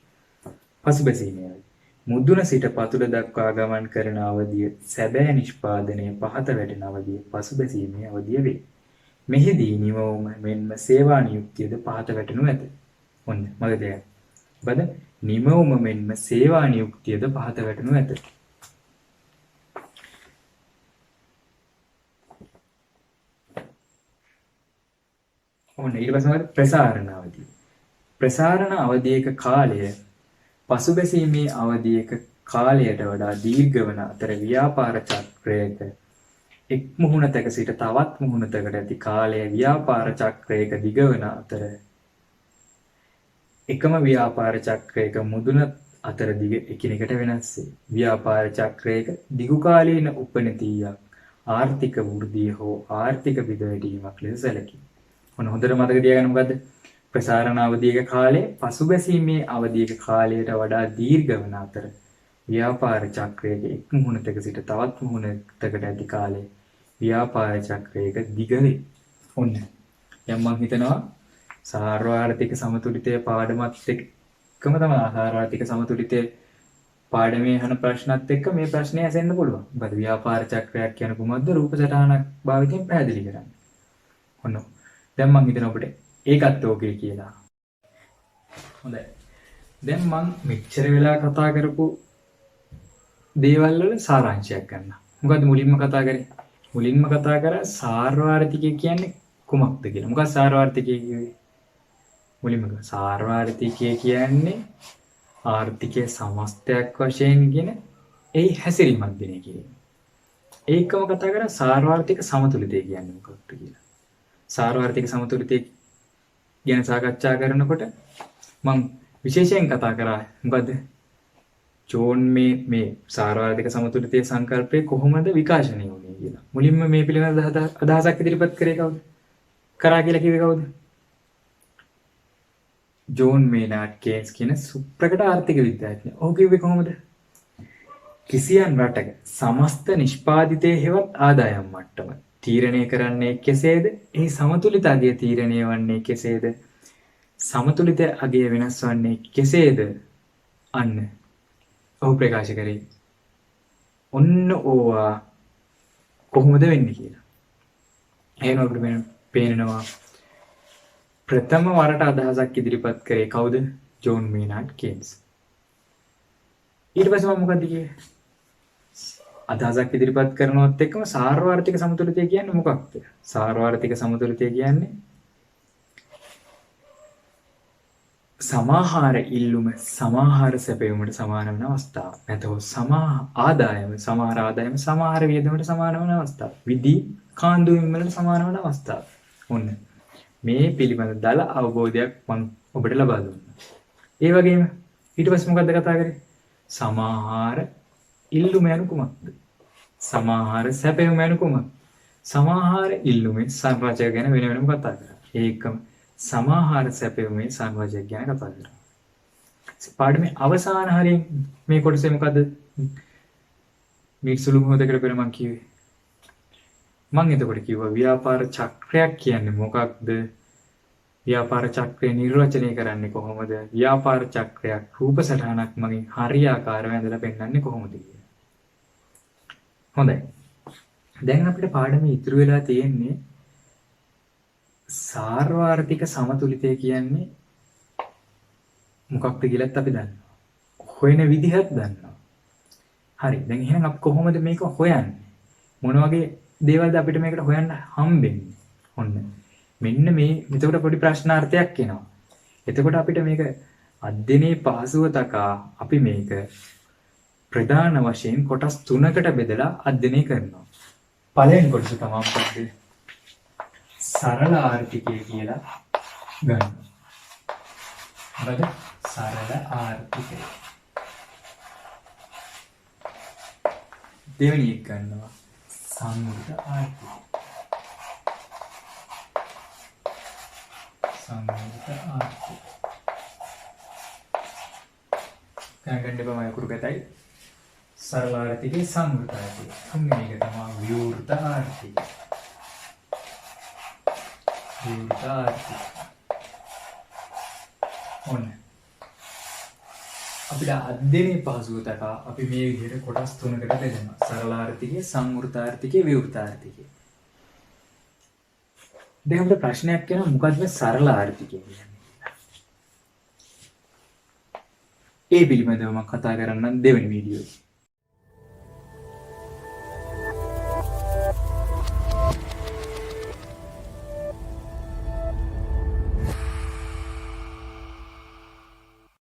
පසුබැසීමේ අවධිය. මුදුන සිට පතුල දක්වා ගමන් කරන අවධිය සැබෑ නිෂ්පාදනයේ පහත වැටෙන අවධිය පසුබැසීමේ අවධිය වේ. මෙහිදී නිමවුම මෙන්ම සේවා නියුක්තියද පහත වැටෙනු ඇත. ඔන්න මග දෙයක්. බද නිමවුම මෙන්ම සේවා නියුක්තියද පහත වැටෙනු ඇත. ඔන්න ඊට පස්සේ මොකද ප්‍රසාරණ අවධිය. ප්‍රසාරණ අවධියක කාලය පසුබැසීමේ අවධියක කාලයට වඩා දීර්ඝ වන අතර ව්‍යාපාර චක්‍රයක එක් මුහුණතක සිට තවත් මුහුණතකට ඇති කාලය ව්‍යාපාර චක්‍රයක දිගවන අතර එකම ව්‍යාපාර චක්‍රයක මුදුන අතර දිග එකිනෙකට වෙනස් වේ. ව්‍යාපාර චක්‍රයක දිගු කාලීන උපනතියක් ආර්ථික වෘද්ධිය හෝ ආර්ථික බිඳවැටීමක් ලෙස සැලකේ. ඔන්න හොඳට මතක තියාගන්න මොකද්ද? ප්‍රසාරණ අවධියක කාලය පසුබැසීමේ අවධියක කාලයට වඩා දීර්ඝ වන අතර ව්‍යාපාර චක්‍රයක එක් මුහුණතක සිට තවත් මුහුණතකට ඇති කාලය ව්‍යාපාර චක්‍රයක දිග වේ. ඔන්න දැන් මම හිතනවා සාර්වාර්ථික සමතුලිතය පාඩමත් එක්කම තමයි සාර්වාර්ථික සමතුලිතය පාඩමේ අහන ප්‍රශ්නත් එක්ක මේ ප්‍රශ්නේ ඇසෙන්න පුළුවන්. මොකද ව්‍යාපාර චක්‍රයක් කියන කුමක්ද රූප සටහනක් භාවිතයෙන් පැහැදිලි කරන්නේ. ඔන්න දැන් මම හිතනවා අපිට ඒකත් ඕකේ කියලා. හොඳයි. දැන් මම මෙච්චර වෙලා කතා කරපු දේවල් වල සාරාංශයක් ගන්න. මොකද්ද මුලින්ම කතා කරේ? මුලින්ම කතා කරා සාර්වාර්ථිකය කියන්නේ කුමක්ද කියලා. මොකක්ද සාර්වාර්ථිකය කියන්නේ? මුලින්ම සාර්වාර්ථිකය කියන්නේ ආර්ථිකයේ සමස්තයක් වශයෙන් ගෙන ඒ හැසිරීමක් දෙන එක කියන්නේ. ඒකම කතා කරා සාර්වාර්ථික සමතුලිතය කියන්නේ මොකක්ද කියලා. සාර්වාර්ථික සමතුලිතය ගැන සාකච්ඡා කරනකොට මම විශේෂයෙන් කතා කරා මොකද්ද? ජෝන් මේ සාර්වාර්ථික සමතුලිතයේ සංකල්පය කොහොමද විකාශනය වුනේ කියලා. මුලින්ම මේ පිළිබඳ අදහසක් ඉදිරිපත් කරේ කවුද? කරා කියලා කිව්වේ කවුද? ජෝන් මේනාඩ් කේන්ස් කියන සුප්‍රකට ආර්ථික විද්‍යාඥයා. ඔහු කිව්වේ කොහොමද? කිසියම් රටක සමස්ත නිෂ්පාදිතයේ හෙවත් ආදායම් මට්ටම තීරණය කරන්නේ කෙසේද? එහි සමතුලිත අගය තීරණය වන්නේ කෙසේද? සමතුලිත අගය වෙනස් වන්නේ කෙසේද? අන්න ඔහු ප්‍රකාශ කරේ. ඔන්න ඕවා කොහොමද වෙන්නේ කියලා. එහෙනම් අපිට පේනවා ප්‍රථම වරට අදහසක් ඉදිරිපත් කරේ කවුද? John මේනාඩ් gains. ඊට පස්සේ මම මොකද කිව්වේ? අදහසක් ඉදිරිපත් කරනවත් එක්කම සාර්වාර්ථික සමතුලිතය කියන්නේ මොකක්ද? සාර්වාර්ථික සමතුලිතය කියන්නේ සමාහාර ඉල්ලුම සමාහාර සැපයීමට සමාන වන අවස්ථාව. නැතහොත් සමාහාර ආදායම සමාහාර වියදමට සමාන වන අවස්ථාව. විදි කාන්දුවීම් වලට සමාන වන අවස්ථාව. ඔන්න මේ පිළිබඳ දල අවබෝධයක් මම ඔබට ලබා දුන්නා. ඒ වගේම ඊට පස්සේ මොකද්ද කතා කරේ? සමාහාර ඉල්ලුම යනු කුමක්ද? සමාහාර සැපයීම යනු කුමක්ද? සමාහාර ඉල්ලුමේ සංරචක ගැන වෙන වෙනම කතා කරා. ඒකම සමාහාර සැපයීමේ සංවාදයක් ගැන කතා කරා. පාඩමේ අවසාන හරියෙන් මේ කොටසේ මොකද්ද? මේ සුළු මොහොතකට පෙර මම කිව්වේ. මම එතකොට කිව්වා ව්‍යාපාර චක්‍රයක් කියන්නේ මොකක්ද? ව්‍යාපාර චක්‍රය නිර්වචනය කරන්නේ කොහොමද? ව්‍යාපාර චක්‍රයක් රූප සටහනක් මගින් හරියාකාරව ඇඳලා පෙන්නන්නේ කොහොමද කියලා. හොඳයි. දැන් අපිට පාඩමේ ඉතුරු වෙලා තියෙන්නේ සාර්වාර්ථික සමතුලිතය කියන්නේ මොකක්ද කියලාත් අපි දන්නවා. හොයන විදිහත් දන්නවා. හරි. දැන් එහෙනම් අපි කොහොමද මේක හොයන්නේ? මොන වගේ දේවල්ද අපිට මේකට හොයන්න හම්බෙන්නේ? ඔන්න. මෙන්න මේ එතකොට පොඩි ප්‍රශ්නාර්ථයක් එනවා. එතකොට අපිට මේක අධ්‍යයනයේ පහසුව තකා අපි මේක ප්‍රධාන වශයෙන් කොටස් 3කට බෙදලා අධ්‍යයනය කරනවා. පළවෙනි කොටස තමයි මොකක්ද? සරල ආර්ථිකය කියලා ගන්න. හරිද? සරල ආර්ථිකය. දෙවෙනි එක ගන්නවා සංවෘත ආර්ථිකය. සංවෘත ආර්ථිකය. ගණන් ගන්න බෑ කුරු ගැතයි. සරල ආර්ථිකය සංවෘත ආර්ථිකය. තුන්වෙනි එක තමයි විවෘත ආර්ථිකය. විවෘත ආර්ථිකය. ඔන්න. අපිට අධ්‍යයනයේ පහසුව තකා අපි මේ විදිහට කොටස් තුනකට බෙදනවා. සරල ආර්ථිකය, සංවෘත ආර්ථිකය, විවෘත ආර්ථිකය. දැන් අපිට ප්‍රශ්නයක් එනවා මොකක්ද මේ සරල ආර්ථිකය කියන්නේ? ඒ පිළිබඳව මම කතා කරන්නම් දෙවෙනි වීඩියෝ එකේ.